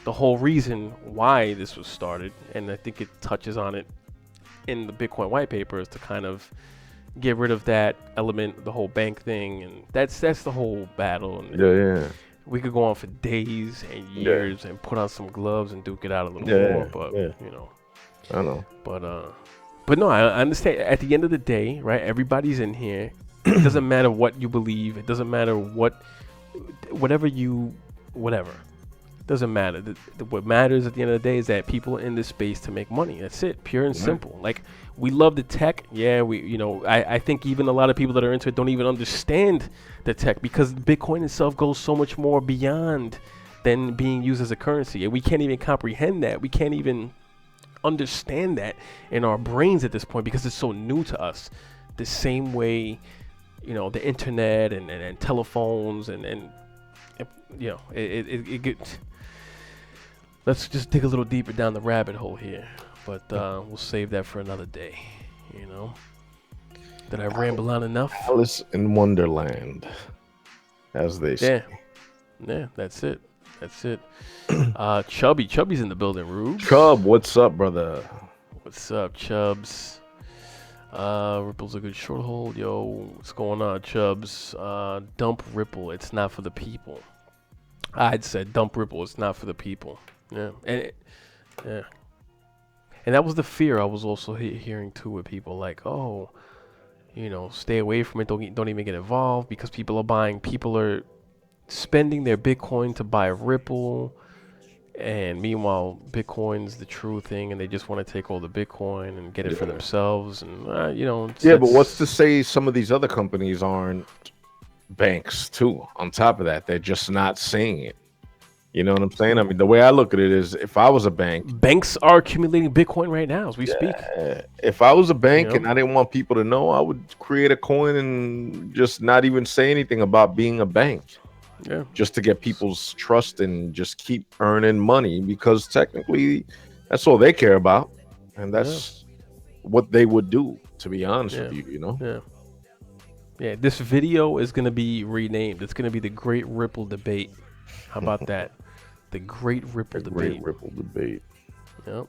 the whole reason why this was started, and I think it touches on it in the Bitcoin white paper, is to kind of get rid of that element, the whole bank thing, and that's the whole battle. And Yeah, we could go on for days and yeah, years and put on some gloves and duke it out a little more, yeah, but yeah. you know, I know. but no, I understand. At the end of the day, right? Everybody's in here. It doesn't matter what you believe. It doesn't matter whatever you, whatever. Doesn't matter. What matters at the end of the day is that people are in this space to make money. That's it, pure and Right. simple. Like, we love the tech. Yeah, I think even a lot of people that are into it don't even understand the tech, because Bitcoin itself goes so much more beyond than being used as a currency, and we can't even comprehend that. We can't even understand that in our brains at this point because it's so new to us. The same way, the internet and telephones and it gets. Let's just dig a little deeper down the rabbit hole here, but we'll save that for another day. Did I ramble on enough? Alice in Wonderland, as they say. Yeah, that's it. Chubby's in the building. Rubes, Chubb, what's up, brother? what's up, Chubbs? Ripple's a good short hold. Yo, what's going on, Chubbs? Dump Ripple. It's not for the people. I'd said dump Ripple. It's not for the people. Yeah, yeah. And that was the fear I was also hearing too, with people like, oh, stay away from it. Don't even get involved, because people are spending their Bitcoin to buy Ripple, and meanwhile Bitcoin's the true thing, and they just want to take all the Bitcoin and get it for themselves, and Yeah, but what's to say some of these other companies aren't banks too? On top of that, they're just not saying it. You know what I'm saying? I mean, the way I look at it is, if I was a bank, banks are accumulating Bitcoin right now as we speak. if I was a bank You and know? I didn't want people to know, I would create a coin and just not even say anything about being a bank, Yeah. just to get people's trust and just keep earning money, because technically that's all they care about, and that's what they would do, to be honest with you. Yeah. Yeah. This video is gonna be renamed. It's gonna be the Great Ripple Debate. How about that? The Great Ripple The Debate. Great Ripple Debate. Yep.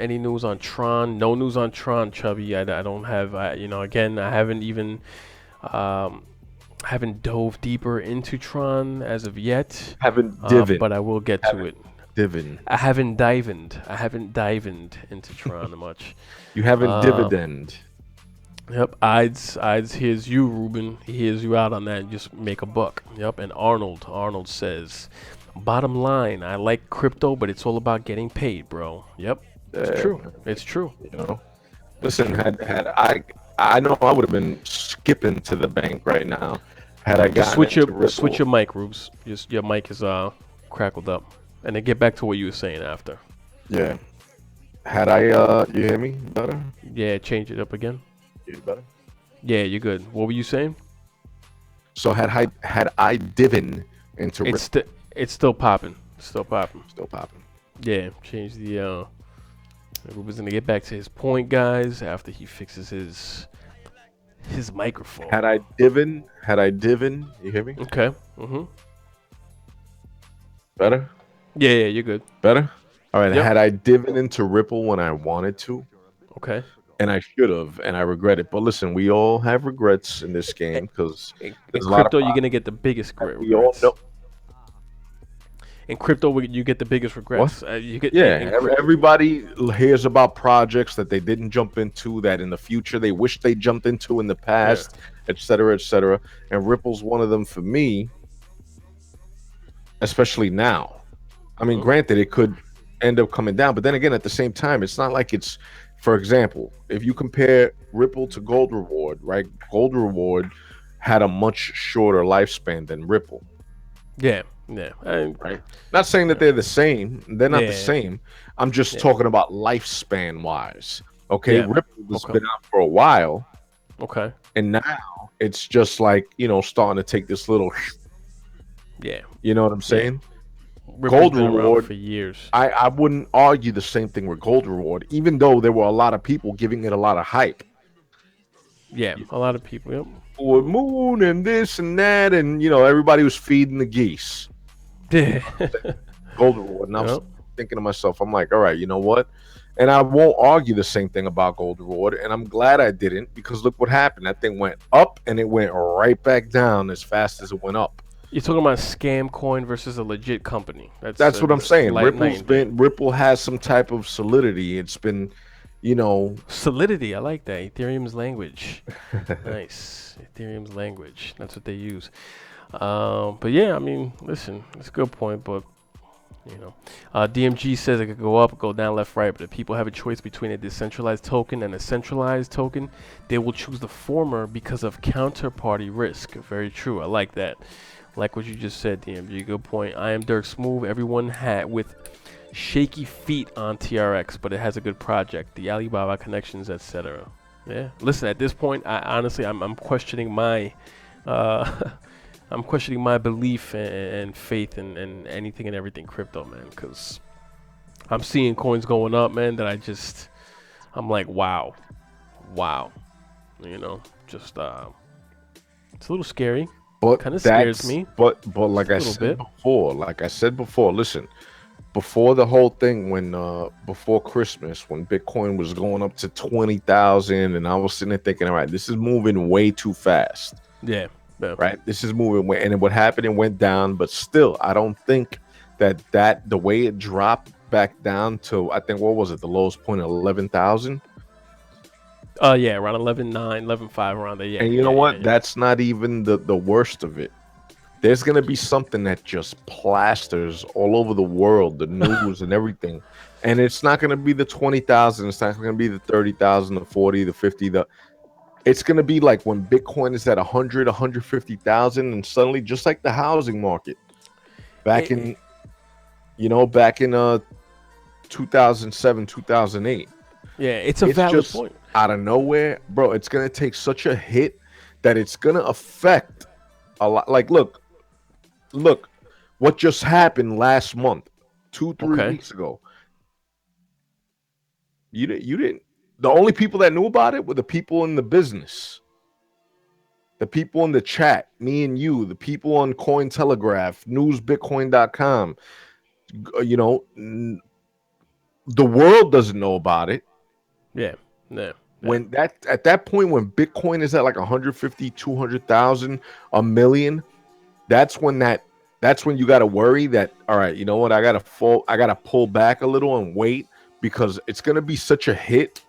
Any news on Tron? No news on Tron, Chubby. I don't have. Again, I haven't even haven't dove deeper into Tron as of yet. Haven't divin. But I will get to it. Divin. I haven't dived into Tron much. You haven't dividend. Yep, Ides hears you, Ruben. He hears you out on that. Just make a buck. Yep, and Arnold says, bottom line, I like crypto, but it's all about getting paid, bro. Yep, it's true. It's true. Listen, had I know I would have been skipping to the bank right now Had I Just gotten into switch Ripple, your mic, Rubes. Just your mic is crackled up, and then get back to what you were saying after. yeah. Had I you hear me better? Yeah, change it up again. You better. Yeah, you're good. What were you saying? So had I divin into It's Ripple, still still popping. Still popping. still popping. Yeah, change the. Ruben's gonna get back to his point, guys, after he fixes his microphone. Had I divin, you hear me? Okay. Mhm. Better? Yeah, you're good. Better? All right, Yep. had I divin into Ripple when I wanted to, Okay. and I should have, and I regret it. But listen, we all have regrets in this game because In there's a lot of crypto, you're gonna get the biggest we all regrets. know. In crypto, you get the biggest What? regrets. You get Yeah, everybody hears about projects that they didn't jump into, that in the future they wish they jumped into in the yeah. past, et cetera, et cetera. And Ripple's one of them for me, especially now. I mean, Mhm. granted, it could end up coming down, but then again, at the same time, it's not like it's, for example, if you compare Ripple to Gold Reward, right? Gold Reward had a much shorter lifespan than Ripple, Yeah. Yeah. right? Not saying that they're the same, they're not the Yeah. same. I'm just Yeah. talking about lifespan wise. Okay, Yeah. Ripple has Okay. been out for a while, Okay. and now it's just like, starting to take this little, Yeah. you know what I'm Yeah. saying? Ripple's Gold been around Reward, for years. I wouldn't argue the same thing with Gold Reward, even though there were a lot of people giving it a lot of hype. Yeah. A lot of people. Yep. For moon and this and that, and everybody was feeding the geese. Yeah. Gold Reward, and I was Yep. thinking to myself, I'm like, all right, you know what? And I won't argue the same thing about Gold Reward, and I'm glad I didn't, because look what happened. That thing went up and it went right back down as fast as it went up. You're talking about scam coin versus a legit company. That's what I'm saying. Night and day. Ripple has some type of solidity. It's been, you know, Solidity. I like that. Ethereum's language. Nice. Ethereum's language. That's what they use. But yeah, I mean, listen, it's a good point, but DMG says it could go up, go down, left, right. But if people have a choice between a decentralized token and a centralized token, they will choose the former because of counterparty risk. Very true. I like that. Like what you just said, DMG. Good point. I am Dirk Smooth. Everyone had with shaky feet on TRX, but it has a good project. The Alibaba connections, etc. Yeah. Listen, at this point, I honestly, I'm questioning my, I'm questioning my belief and faith in anything and everything crypto, man. Because I'm seeing coins going up, man. That I'm like, wow. Just it's a little scary. but Kind of scares me. but like I Just a said little bit. before, listen, before the whole thing, when before Christmas, when Bitcoin was going up to 20,000, and I was sitting there thinking, all right, this is moving way too fast. Yeah. Yeah. Right, this is moving way, and then what happened, it went down, but still I don't think that the way it dropped back down to, I think, what was it, the lowest point of 11,000. Yeah, around 11.9, 11.5, around there. Yeah. And you know what, that's not even the worst of it. There's gonna be something that just plasters all over the world, the news and everything, and it's not gonna be the 20,000, it's not gonna be the 30,000, the 40, the 50, it's going to be like when Bitcoin is at 100, 150,000, and suddenly, just like the housing market back in, 2007, 2008. Yeah, it's a It's valid just point. out of nowhere, bro. It's going to take such a hit that it's going to affect a lot. Like, look, what just happened last month, 3 Okay. weeks ago. You didn't. The only people that knew about it were the people in the business, the people in the chat, me and you, the people on Cointelegraph, newsbitcoin.com. The world doesn't know about it. Yeah. Yeah. When at that point, when Bitcoin is at like 150, 200,000, a million, that's when you got to worry that, all right, you know what, I got to pull back a little and wait, because it's going to be such a hit.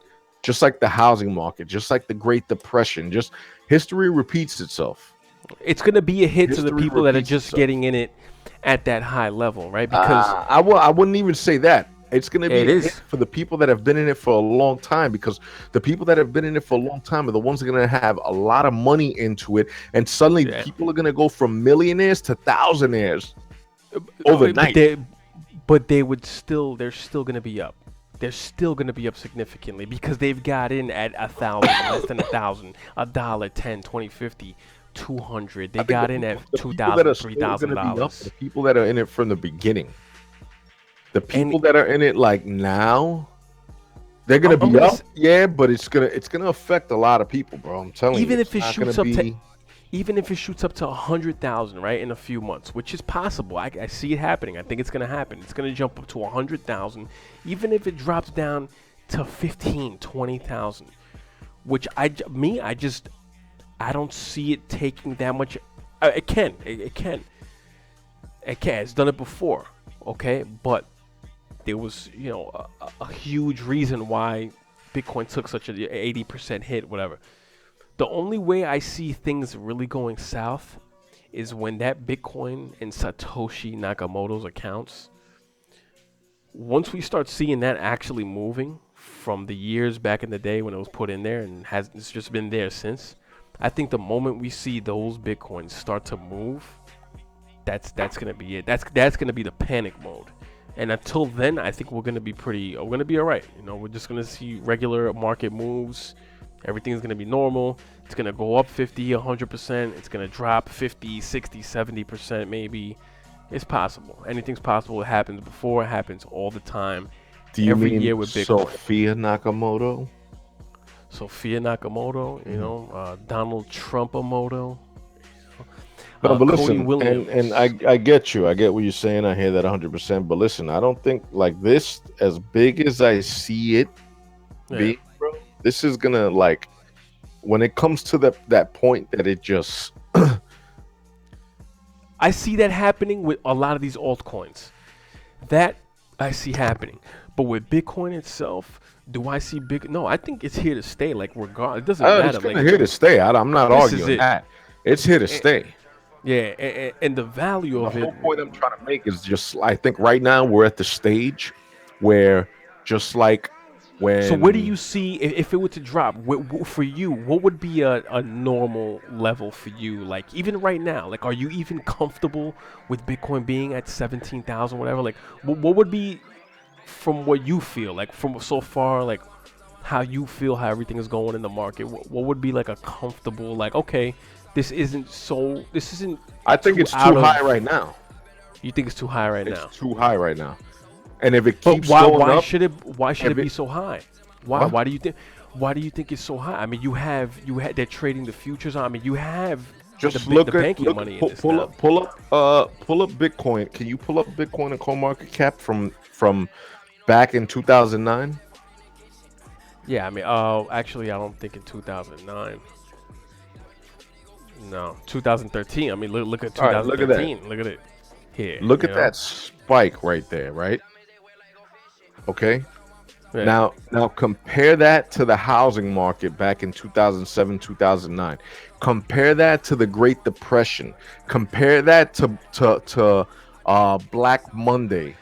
Just like the housing market, just like the Great Depression, just history repeats itself. It's going to be a hit to the History people that are repeats just itself. getting in it at that high level, right? Because I wouldn't even say that. It's going to be It a hit is. for the people that have been in it for a long time, because the people that have been in it for a long time are the ones that are going to have a lot of money into it. And suddenly Yeah. people are going to go from millionaires to thousandaires But overnight. they would still they're still gonna be up. They're still gonna be up significantly because they've got in at 1,000, less than 1,000, a dollar, 10, 20, 50, 200. I They think got in at the two people that are thousand, three still going thousand to be up are the dollars. people that are in it from the beginning. The And people that are in it like now, they're I'm, gonna I'm be gonna up, yeah, but it's gonna affect a lot of people, bro. I'm telling you, even it's if it not gonna shoots up to be. even if it shoots up to 100,000, right, in a few months, which is possible. I see it happening. I think it's gonna happen. It's gonna jump up to 100,000, even if it drops down to 15, 20,000. Which I don't see it taking that much. It can. It can. It can. It's done it before. Okay, but there was a huge reason why Bitcoin took such a 80% hit, whatever. The only way I see things really going south is when that Bitcoin in Satoshi Nakamoto's accounts, once we start seeing that actually moving from the years back in the day when it was put in there and has it's just been there since, I think the moment we see those Bitcoins start to move, that's gonna be it. That's gonna be the panic mode. And until then, I think we're gonna be all right. We're just gonna see regular market moves. Everything's gonna be normal. It's gonna go up 50, 100%. It's gonna drop 50, 60, 70% maybe. It's possible. Anything's possible. It happens before. It happens all the time. Do you Every mean year with Bitcoin. Sophia Nakamoto? Sophia Nakamoto, Mhm. Donald Trump-amoto, No, but Cody listen, and I Williams. I get you. I get what you're saying. I hear that 100%. But listen, I don't think like this, as big as I see it Yeah. being, bro. This is gonna like when it comes to that point that it just I see that happening with a lot of these altcoins. That I see happening. But with Bitcoin itself, do I see big? No, I think it's here to stay. Like, regard, it doesn't it's matter. gonna Like, here to stay. I'm not this is arguing it. that. It's here to A- stay. yeah, and the value The of it. whole point I'm trying to make is just I think right now we're at the stage where just like So, where do you when see if it were to drop for you? What would be a normal level for you? Like, even right now, like, are you even comfortable with Bitcoin being at 17,000, whatever? Like, what would be from what you feel like from so far, like how you feel, how everything is going in the market? What would be like a comfortable, like, okay, this isn't I think too it's too out high of. right now. You think it's too high right It's now? too high right now. And if it But keeps going why up, should it if be it so high? Why what? why do you think why do you think it's so high? I mean, you had they're trading the futures. I mean, you have Just the banking money in this now. pull up Bitcoin. Can you pull up Bitcoin and CoinMarketCap from back in 2009? Yeah, I mean, actually, I don't think in 2009. No, 2013. I mean, look at All right, look at that. 2013. Look at it here. Look at that spike right there, right? Okay. Yeah. Now compare that to the housing market back in 2007, 2009. Compare that to the Great Depression. Compare that to Black Monday.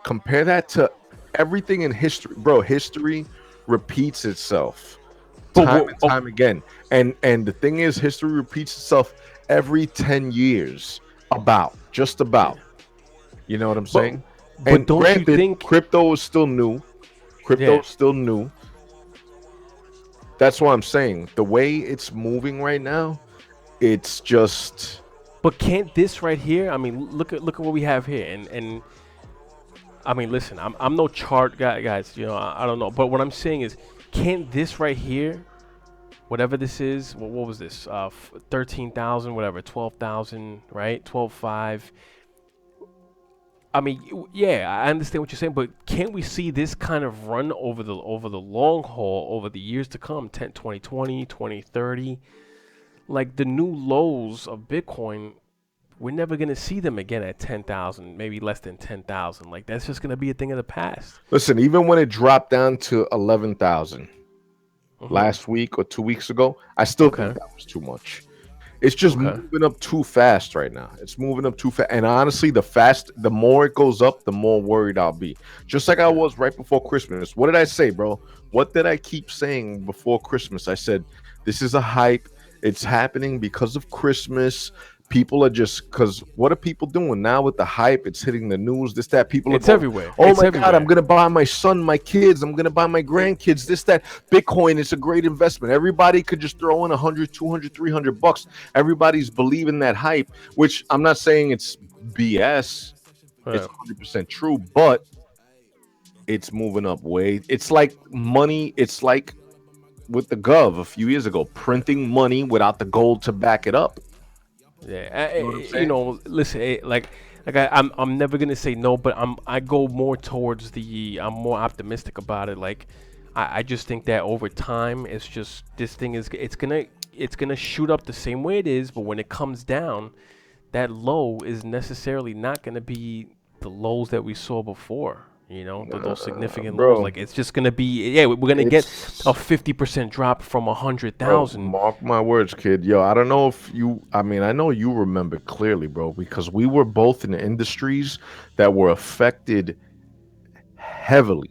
Compare that to everything in history. Bro, history repeats itself But time what? and time again. And the thing is history repeats itself every 10 years just Yeah. about. You know what I'm But saying? but And don't you granted, think? crypto is still new. Crypto Yeah. is still new. That's what I'm saying. The way it's moving right now, it's just But can't this right here? I mean, look at what we have here. And I mean, listen, I'm no chart guy, guys. I don't know. But what I'm saying is, can't this right here, whatever this is, what was this? 13,000, whatever, 12,000, right? 12.5. I mean, yeah, I understand what you're saying, but can't we see this kind of run over the long haul, over the years to come, 10, 2020, 2030? Like the new lows of Bitcoin, we're never going to see them again at 10,000, maybe less than 10,000. Like that's just going to be a thing of the past. listen, even when it dropped down to 11,000 Hmm. last week or 2 weeks ago, I still think Okay. that was too much. It's just Okay. moving up too fast right now. It's moving up too fast. And honestly, the more it goes up, the more worried I'll be. Just like I Yeah. was right before Christmas. What did I say, bro? What did I keep saying before Christmas? I said, this is a hype. It's happening because of Christmas. People are just, because what are people doing now with the hype? It's hitting the news, this, that. People are It's going, everywhere. oh It's my God, I'm everywhere. going to buy my son, my kids. I'm going to buy my grandkids, this, that. Bitcoin is a great investment. Everybody could just throw in 100, 200, $300. Everybody's believing that hype, which I'm not saying it's BS. It's Yeah. 100% true, but it's moving up way. It's like money. It's like with the gov a few years ago, printing money without the gold to back it up. Yeah, You know what I'm saying? listen, I'm never gonna say no, but I go more towards I'm more optimistic about it. Like, I just think that over time, it's just this thing is it's gonna shoot up the same way it is, but when it comes down, that low is necessarily not gonna be the lows that we saw before. Those significant lows. Bro, Like, it's just gonna be, yeah, we're gonna get a it's 50% drop from a hundred bro. thousand. Mark my words, kid. Yo, I don't know if you. I mean, I know you remember clearly, bro, because we were both in industries that were affected heavily.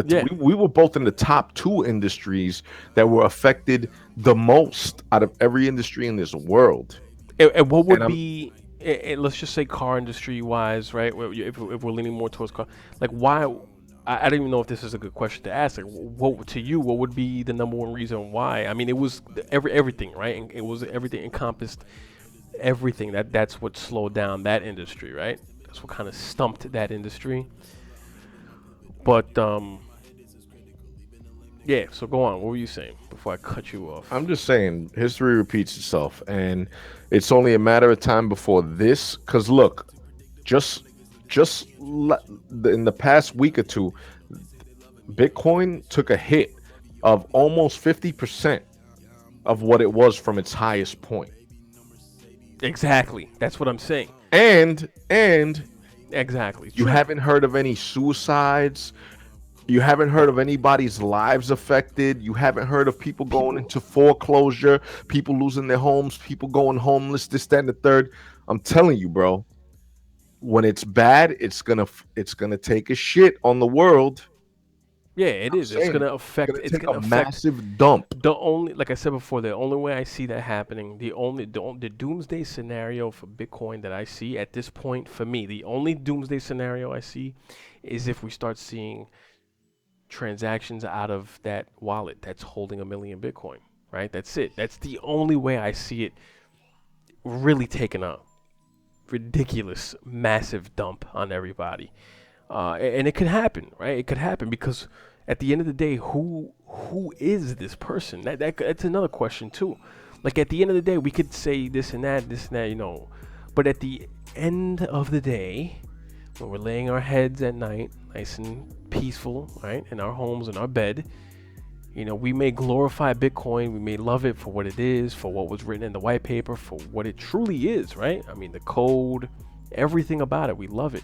Yeah, We were both in the top two industries that were affected the most out of every industry in this world. And what And would I'm be, let's just say car industry wise, right? If we're leaning more towards car, like why? I don't even know if this is a good question to ask. Like, what to you? What would be the number one reason why? I mean, it was everything, right? And it was everything encompassed everything. That's what slowed down that industry, right? That's what kind of stumped that industry. But yeah. So go on. What were you saying before I cut you off? I'm just saying, history repeats itself, and it's only a matter of time before this. Because look, just in the past week or two, Bitcoin took a hit of almost 50% of what it was from its highest point. Exactly. That's what I'm saying. And Exactly. you True. haven't heard of any suicides. You haven't heard No. of anybody's lives affected. You haven't heard of people going People. into foreclosure, people losing their homes, people going homeless, this, that, and the third. I'm telling you, bro, when it's bad, it's gonna take a shit on the world. Yeah, it I'm is. It's saying gonna it's affect. gonna It's take a gonna affect massive dump. the only. Like I said before, the only way I see that happening, the doomsday scenario for Bitcoin that I see at this point, for me, the only doomsday scenario I see, is if we start seeing transactions out of that wallet that's holding 1 million Bitcoin. Right. That's it. That's the only way I see it really taking a ridiculous, massive dump on everybody. And it could happen, right? It could happen because at the end of the day, who is this person? That's another question too. Like at the end of the day, we could say this and that, but at the end of the day, when we're laying our heads at night, nice and peaceful, right, in our homes, in our bed, we may glorify Bitcoin, we may love it for what it is, for what was written in the white paper, for what it truly is, right? I mean, the code, everything about it, we love it.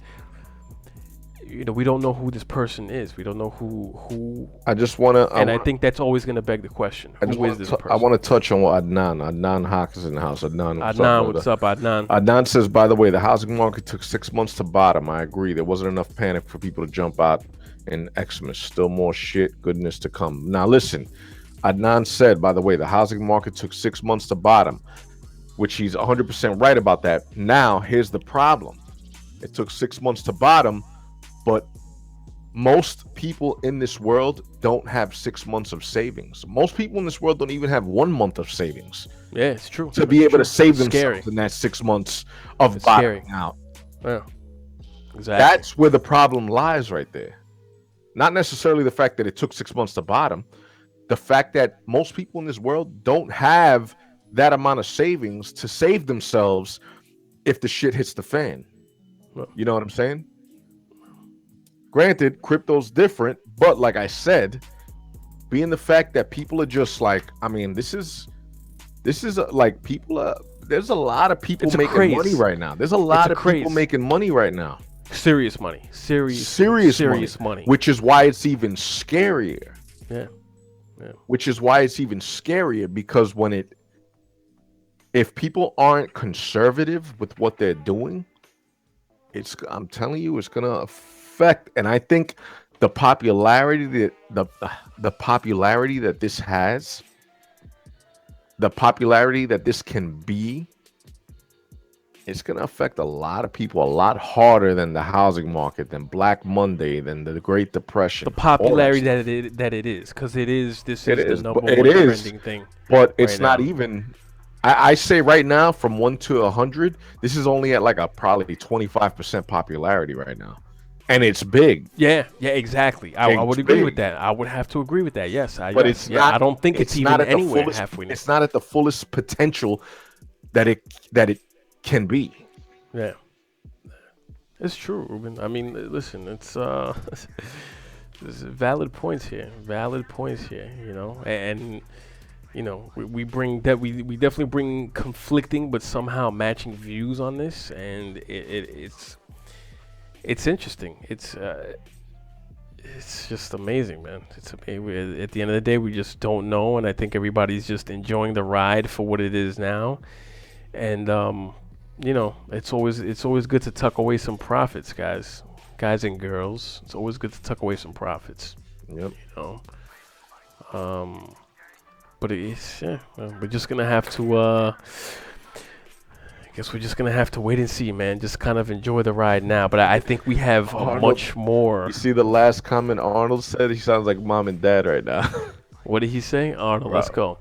We don't know who this person is. We don't know who, I just wanna, and I think that's always going to beg the question: I just who is want this to, I person? want to touch on what Adnan Hawk is in the house. Adnan, what's up, Adnan, brother? what's up, Adnan? Adnan says, by the way, the housing market took 6 months to bottom. I agree. There wasn't enough panic for people to jump out in Xmas. Still more shit, goodness to come. Now, listen, Adnan said, by the way, the housing market took 6 months to bottom, which he's 100% right about that. Now, here's the problem: it took 6 months to bottom, but most people in this world don't have 6 months of savings. Most people in this world don't even have 1 month of savings Yeah, it's true. to be It's able to true. save It's scary. themselves in that 6 months of It's scary. bottoming out. Yeah, exactly. That's where the problem lies right there. Not necessarily the fact that it took 6 months to bottom, the fact that most people in this world don't have that amount of savings to save themselves if the shit hits the fan. Well, You know what I'm saying? Granted, crypto's different, but like I said, being the fact that people are just like, I mean, like people are. There's a lot of people it's a making money craze. right now. There's a It's lot a of people craze. making money right now. Serious money. Serious money, Serious money. which is why it's even scarier. Yeah. Yeah. Which is why it's even scarier because when it if people aren't conservative with what they're doing, I'm telling you, it's gonna affect. And I think the popularity that the popularity that this has, the popularity that this can be, it's gonna affect a lot of people a lot harder than the housing market, than Black Monday, than the Great The Depression, all that popularity stuff. that it is, because it is. This It is the is, but number it one is, trending thing but right it's not now. even. I say right now, from 1 to 100, this is only at like a probably 25% popularity right now, and it's big. Yeah, yeah, exactly. I It's would agree with big, that. I would have to agree with that. Yes, but yeah. I don't think it's it's not even at the anywhere fullest. halfway near. It's not at the fullest potential that it can be. Yeah, it's true, Ruben. I mean, listen, it's there's valid points here. Valid points here. And we bring that we definitely bring conflicting but somehow matching views on this, and it's interesting. It's just amazing, man. At the end of the day, we just don't know, and I think everybody's just enjoying the ride for what it is now. And it's always good to tuck away some profits, guys and girls. It's always good to tuck away some profits. Yep. You know, um, but it's yeah. We're just gonna have to. I guess we're just gonna have to wait and see, man. Just kind of enjoy the ride now. But I think we have a Arnold, much you more. see the last comment Arnold said? He sounds like mom and dad right now. What did he say, Arnold? Let's Bro.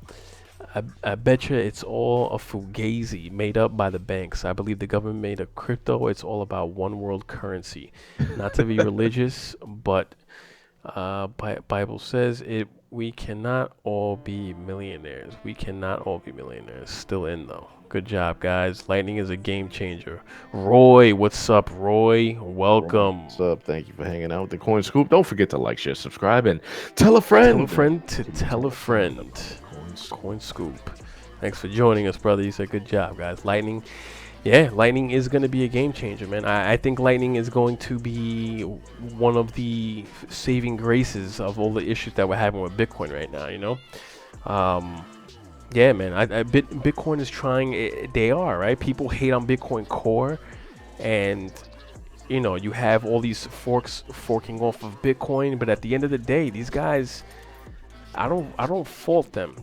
go. I bet you it's all a fugazi made up by the banks. I believe the government made a crypto. It's all about one world currency. Not to be religious, but Bible says it. We cannot all be millionaires. We cannot all be millionaires. Still in though. Good job, guys. Lightning is a game changer. Roy, what's up, Roy? Welcome. What's up? Thank you for hanging out with the Coin Scoop. Don't forget to like, share, subscribe, and tell a Tell a friend. friend to tell a friend. About the Coin Scoop. Coin Scoop. Thanks for joining us, brother. You said good job, guys. Lightning. Yeah, Lightning is going to be a game changer, man. I think Lightning is going to be one of the saving graces of all the issues that we're having with Bitcoin right now. Um, yeah, man. Bitcoin is trying. They are, right? People hate on Bitcoin Core, and you have all these forking off of Bitcoin, but at the end of the day, these guys, I don't fault them.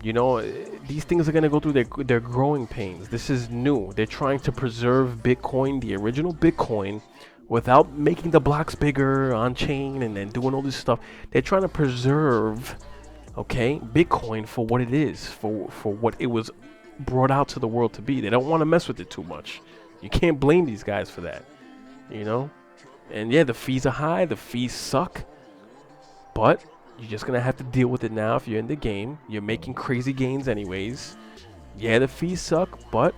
These things are gonna go through their growing pains. This is new. They're trying to preserve Bitcoin, the original Bitcoin, without making the blocks bigger on chain and then doing all this stuff. They're trying to preserve, okay, Bitcoin for what it is, for what it was brought out to the world to be. They don't want to mess with it too much. You can't blame these guys for that, you know. And yeah, the fees are high. The fees suck, but you're just gonna have to deal with it now if you're in the game. You're making crazy gains anyways. Yeah, the fees suck, but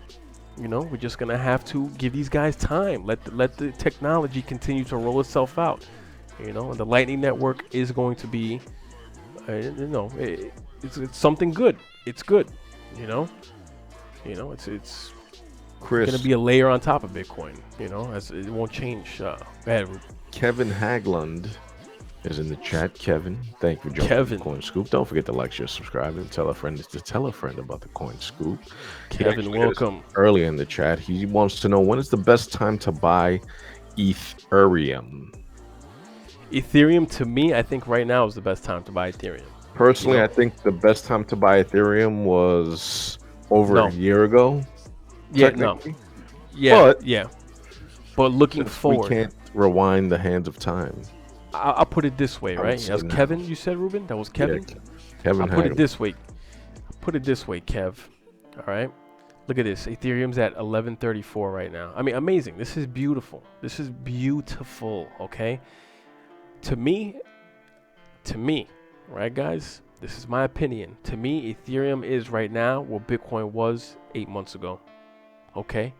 we're just gonna have to give these guys time. Let the technology continue to roll itself out. And the Lightning Network is going to be, it's something good. It's good. You know. It's gonna Chris, be a layer on top of Bitcoin. As it won't change. Go ahead, Kevin Hagland is in the chat. Kevin, thank you for joining Kevin. the Coin Scoop. Don't forget to like, share, subscribe, and tell a friend to tell a friend about the Coin Scoop. He Kevin, actually hit us welcome. earlier in the chat. He wants to know, when is the best time to buy Ethereum? Ethereum, to me, I think right now is the best time to buy Ethereum. Personally, I think the best time to buy Ethereum was over No. a year ago. Yeah, no. Technically. Yeah, But yeah. But looking since we forward, can't rewind the hands of time. I'll put it this way, I would right? say That was now. Kevin, you said, Ruben? That was Kevin? Yeah, Kevin I'll put it Hagland. this way. Kev. All right? Look at this. Ethereum's at 1134 right now. I mean, amazing. This is beautiful. Okay? To me, right, guys? This is my opinion. To me, Ethereum is right now what Bitcoin was 8 months ago. Okay?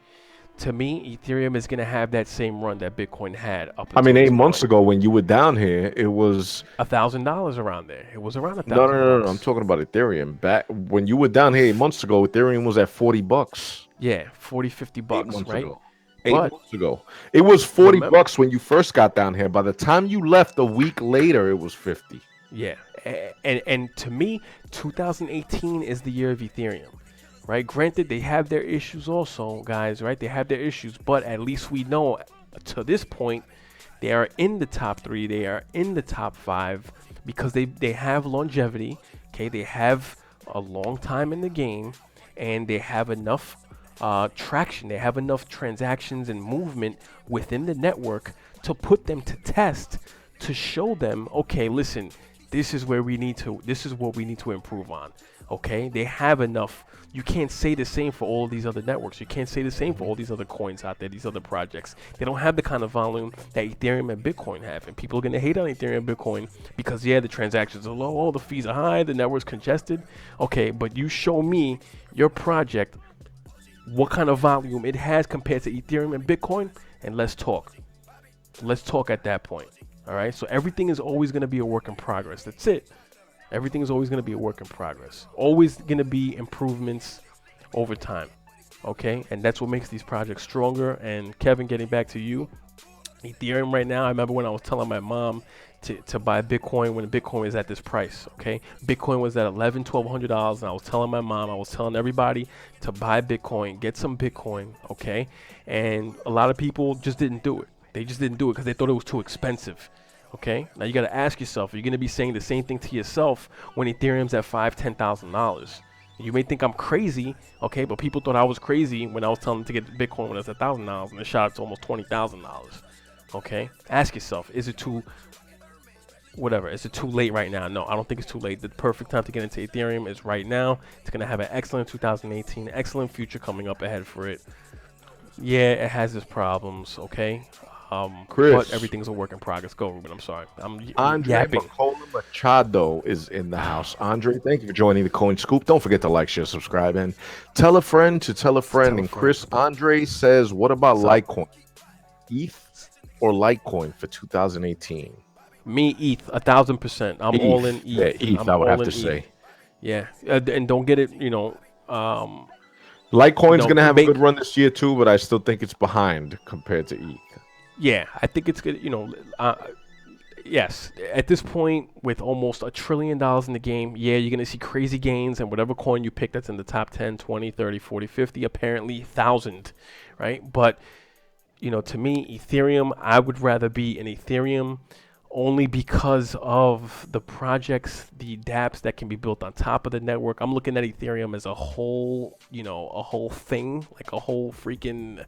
To me, Ethereum is going to have that same run that Bitcoin had up until I mean, this 8 months point. ago when you were down here, it was $1,000 around there. It was around $1,000. no. I'm talking about Ethereum. Back when you were down here 8 months ago, Ethereum was at $40. Yeah, 40, 50 8 bucks, months right? ago. 8 But months ago, it was 40 remember, bucks when you first got down here. By the time you left a week later, it was 50. yeah, and to me, 2018 is the year of Ethereum. right? Granted, they have their issues also, guys, right? They have their issues, but at least we know to this point they are in the top three. They are in the top five because they have longevity. Okay, they have a long time in the game, and they have enough traction. They have enough transactions and movement within the network to put them to test, to show them, okay, listen, this is where we need to. This is what we need to improve on. Okay, they have enough. You can't say the same for all these other networks. You can't say the same for all these other coins out there, these other projects. They don't have the kind of volume that Ethereum and Bitcoin have. And people are going to hate on Ethereum and Bitcoin because, yeah, the transactions are low, the fees are high, the network's congested. Okay, but you show me your project, what kind of volume it has compared to Ethereum and Bitcoin, and let's talk. Let's talk at that point. All right, so everything is always going to be a work in progress. That's it. Everything is always going to be a work in progress. Always going to be improvements over time. Okay? And that's what makes these projects stronger. And Kevin, getting back to you, Ethereum right now, I remember when I was telling my mom to buy Bitcoin when Bitcoin was at this price. Okay? Bitcoin was at $1,200. And I was telling my mom, I was telling everybody to buy Bitcoin, get some Bitcoin. Okay? And a lot of people just didn't do it. They just didn't do it because they thought it was too expensive. Okay, now you got to ask yourself, are you going to be saying the same thing to yourself when Ethereum's at $5,000, $10,000? You may think I'm crazy, okay, but people thought I was crazy when I was telling them to get Bitcoin when it's $1,000 and it shot up to almost $20,000. Okay, ask yourself, is it too late right now? No, I don't think it's too late. The perfect time to get into Ethereum is right now. It's going to have an excellent 2018, excellent future coming up ahead for it. Yeah, it has its problems, okay? Chris, But everything's a work in progress. Go, Ruben. I'm sorry. I'm Andre yapping. Macola Machado is in the house. Andre, thank you for joining the Coin Scoop. Don't forget to like, share, subscribe, and tell a friend to tell a friend. And Chris, Andre says, what about Litecoin? ETH or Litecoin for 2018? Me, ETH, 1,000%. I'm all in ETH. Yeah, ETH, I'm I would all have in to ETH. say. Yeah, and don't get it. Litecoin's going to have a make. good run this year too, but I still think it's behind compared to ETH. Yeah, I think it's good. Yes, at this point, with almost $1 trillion in the game, yeah, you're going to see crazy gains, and whatever coin you pick that's in the top 10, 20, 30, 40, 50, apparently 1,000, right? But, to me, Ethereum, I would rather be in Ethereum only because of the projects, the dApps that can be built on top of the network. I'm looking at Ethereum as a whole, a whole thing, like a whole freaking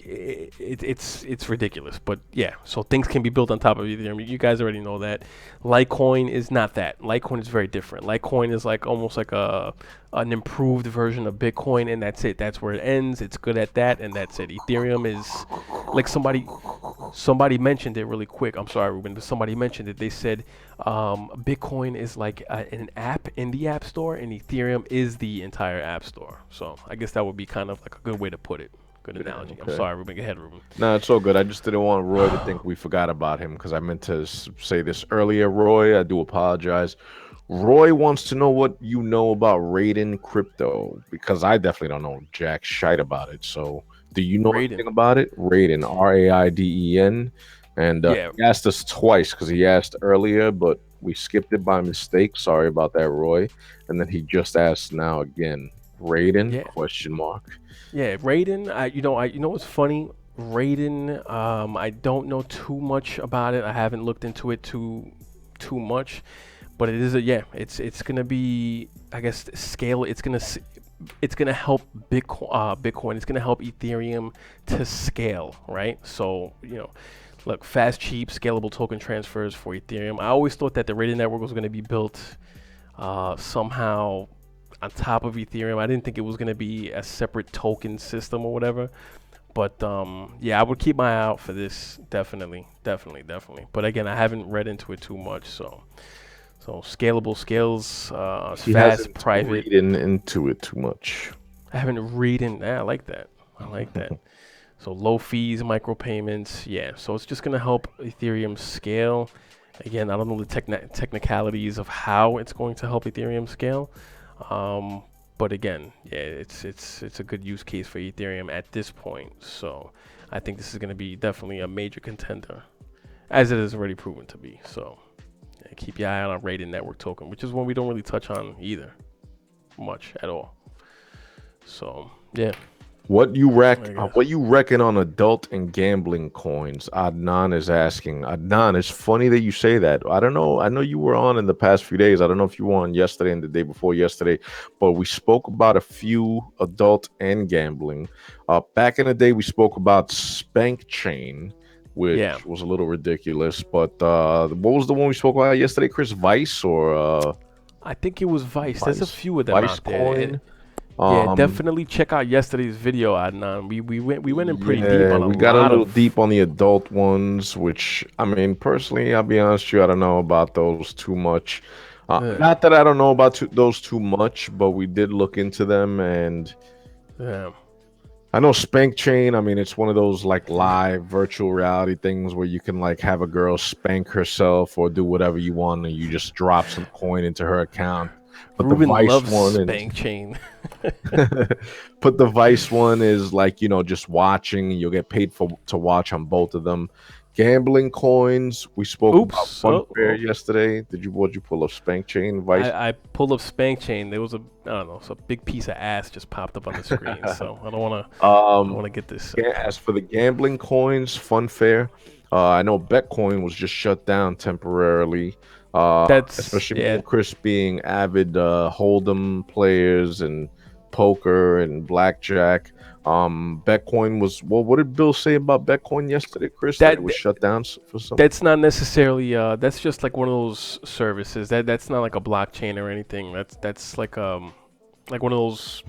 it's ridiculous, but yeah. So things can be built on top of Ethereum. You guys already know that. Litecoin is not that. Litecoin is very different. Litecoin is like almost like an improved version of Bitcoin, and that's it. That's where it ends. It's good at that, and that's it. Ethereum is like somebody mentioned it really quick. I'm sorry, Ruben, but somebody mentioned it. They said Bitcoin is like an app in the App Store, and Ethereum is the entire App Store. So I guess that would be kind of like a good way to put it. Good analogy. Okay. I'm sorry, Ruben. Go ahead, Ruben. No, it's all good. I just didn't want Roy to think we forgot about him because I meant to say this earlier. Roy, I do apologize. Roy wants to know what you know about Raiden crypto because I definitely don't know jack shite about it. So, do you know anything about it? Raiden, Raiden, and he asked us twice because he asked earlier, but we skipped it by mistake. Sorry about that, Roy. And then he just asked now again. Raiden? Question mark. Yeah, Raiden. You know what's funny? Raiden. I don't know too much about it. I haven't looked into it too much, but it is It's gonna be, I guess, scale. It's gonna help Bitcoin. It's gonna help Ethereum to scale, right? So look, fast, cheap, scalable token transfers for Ethereum. I always thought that the Raiden network was gonna be built somehow on top of Ethereum. I didn't think it was going to be a separate token system or whatever. But yeah, I would keep my eye out for this. Definitely. But again, I haven't read into it too much. So scalable scales, fast, private. Reading into it too much. I haven't read in. I like that. So low fees, micropayments. Yeah. So it's just going to help Ethereum scale. Again, I don't know the technicalities of how it's going to help Ethereum scale. But again, yeah, it's a good use case for Ethereum at this point. So I think this is going to be definitely a major contender, as it is already proven to be. So yeah, keep your eye on our Raiden network token, which is one we don't really touch on either. much at all. So yeah, What you I rec? guess. What you reckon on adult and gambling coins? Adnan is asking. Adnan, it's funny that you say that. I don't know. I know you were on in the past few days. I don't know if you were on yesterday and the day before yesterday, but we spoke about a few adult and gambling. Back in the day, we spoke about Spank Chain, Yeah, which was a little ridiculous. But what was the one we spoke about yesterday, Chris? Vice or I think it was Vice. There's a Vice few of them Vice out there. coin? Yeah, Um, definitely check out yesterday's video, Adnan. We went in pretty deep Yeah, on a we got a lot little of. deep on the adult ones, which I mean, personally, I'll be honest with you, I don't know about those too much. Yeah, Not that I don't know about those too much, but we did look into them, and yeah, I know Spank Chain. I mean, it's one of those like live virtual reality things where you can like have a girl spank herself or do whatever you want, and you just drop some coin into her account. But the Ruben Vice loves one and Spank Chain. But the Vice one is like, just watching. You'll get paid for to watch on both of them. Gambling coins. We spoke about Oops. Funfair yesterday. Would you pull up Spank Chain Vice? I pulled up Spank Chain. There was I don't know, so a big piece of ass just popped up on the screen. So I don't um, wanna get this. as for the gambling coins, Funfair. I know Betcoin was just shut down temporarily. That's Especially me yeah. and Chris being avid Hold'em players and poker and blackjack. Betcoin was well. What did Bill say about Betcoin yesterday, Chris? That it That was shut down for some. that's not necessarily. That's just like one of those services. That's not like a blockchain or anything. That's like one of those.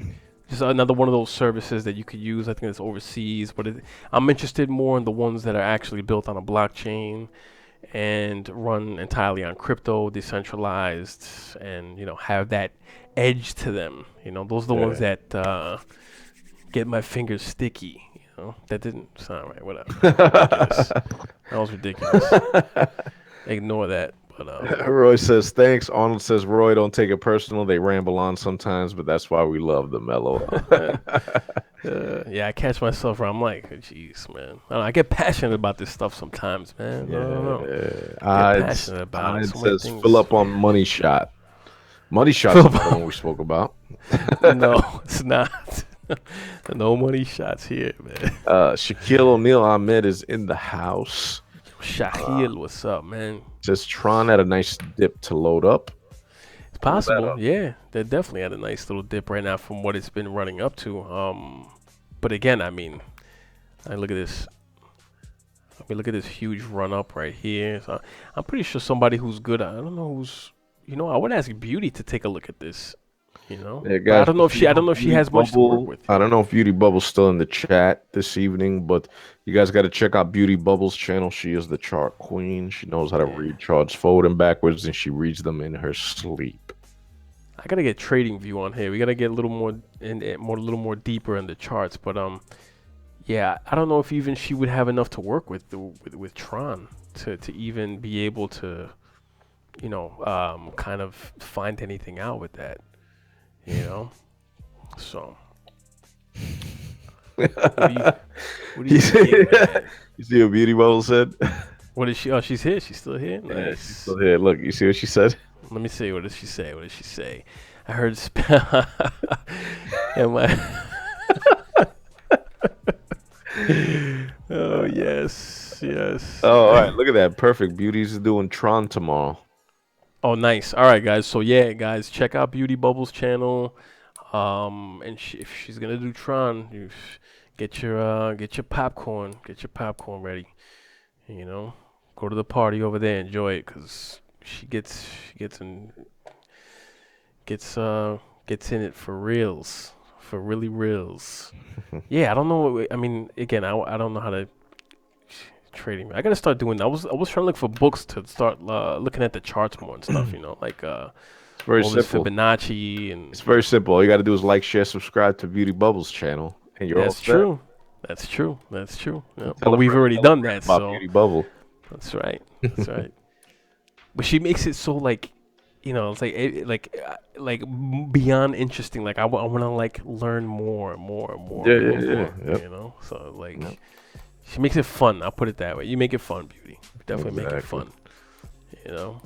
Just another one of those services that you could use. I think it's overseas, but I'm interested more in the ones that are actually built on a blockchain and run entirely on crypto, decentralized, and have that edge to them. Those are the ones Yeah. that get my fingers sticky. That didn't sound right. Whatever. That was ridiculous. That was ridiculous. Ignore that. But Roy says thanks. Arnold says Roy, don't take it personal. They ramble on sometimes, but that's why we love them. LOL. yeah, I catch myself where I'm like, jeez, man. I, don't know, I get passionate about this stuff sometimes, man. I don't know. Yeah. Get Odds. passionate about it. Odds So many says fill things. up on Money Shot. Money Shot's another one we spoke about. No, it's not. No money shots here, man. Shaquille O'Neal Ahmed is in the house. Shahil, what's up, man? Says Tron had a nice dip to load up. It's Pull that possible, up. yeah. They definitely had a nice little dip right now from what it's been running up to. But again, I mean, look at this. I mean, look at this huge run up right here. So I'm pretty sure somebody who's good. I don't know who's. I would ask Beauty to take a look at this. Yeah, But I guys. don't know if she. I don't know if she Beauty has much to work Bubble. with. I don't know if Beauty Bubble's still in the chat this evening, but you guys got to check out Beauty Bubble's channel. She is the chart queen. She knows how to Yeah. read charts forward and backwards, and she reads them in her sleep. I gotta get Trading View on here. We gotta get a little more a little more deeper in the charts. But yeah, I don't know if even she would have enough to work with Tron to even be able to, kind of find anything out with that. So. What do you think, man? You see what Beauty Bubble said? What is she? Oh, she's here. She's still here. Yeah, she's Nice. still here. Look, you see what she said? Let me see. What did she say? What did she say? I heard. Am I? Oh yes, yes. Oh, all right. Look at that. Perfect. Beauty's doing Tron tomorrow. Oh, nice. All right, guys. So yeah, guys, check out Beauty Bubbles channel. And if she's gonna do Tron, get your popcorn. Get your popcorn ready. Go to the party over there, enjoy it, cause gets in it for reals, for really reals. Yeah, I don't know. I mean, again, I don't know how to trading. I gotta start doing that. I was trying to look for books to start looking at the charts more and stuff. Like It's very all this simple. Fibonacci and It's very simple. All you got to do is like, share, subscribe to Beauty Bubbles channel, and you're all that's set. true. That's true. That's true. Yeah. Tell But a we've friend- already tell a done friend that, about so Beauty Bubble. that's right. That's right. But she makes it so like, it's like beyond interesting. Like I want to like learn more and more and more. Yeah, and yeah, more, yeah. Yep. So like, Yep. she makes it fun. I'll put it that way. You make it fun, Beauty. Definitely make it Exactly. fun.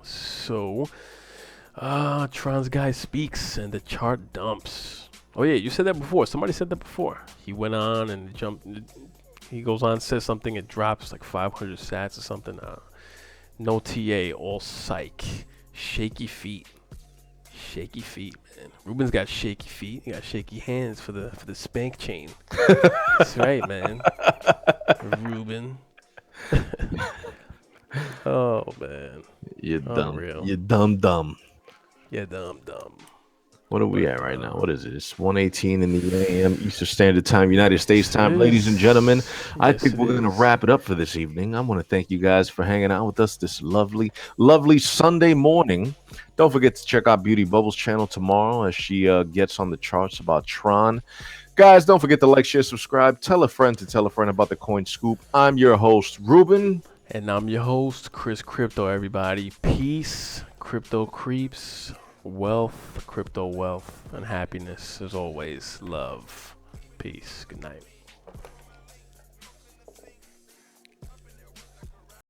So, Tron's guy speaks and the chart dumps. Oh yeah, you said that before. Somebody said that before. He went on and jumped. He goes on, says something, it drops like 500 sats or something. No TA, all psych. Shaky feet. Shaky feet, man. Ruben's got shaky feet. He got shaky hands for the spank chain. That's right, man. Ruben. Oh man. You dumb. Unreal. You dumb. Yeah, dumb. What are we But at right now? What is it? It's 1:18 in the AM Eastern Standard Time, United States yes, it time. Ladies and is. gentlemen, I Yes, think it we're going to is. wrap it up for this evening. I want to thank you guys for hanging out with us this lovely Sunday morning. Don't forget to check out Beauty Bubbles channel tomorrow as she gets on the charts about Tron. Guys, don't forget to like, share, subscribe. Tell a friend to tell a friend about the Coin Scoop. I'm your host, Ruben. And I'm your host, Chris Crypto, everybody. Peace, crypto creeps, wealth, crypto wealth, and happiness as always. Love. Peace. Good night.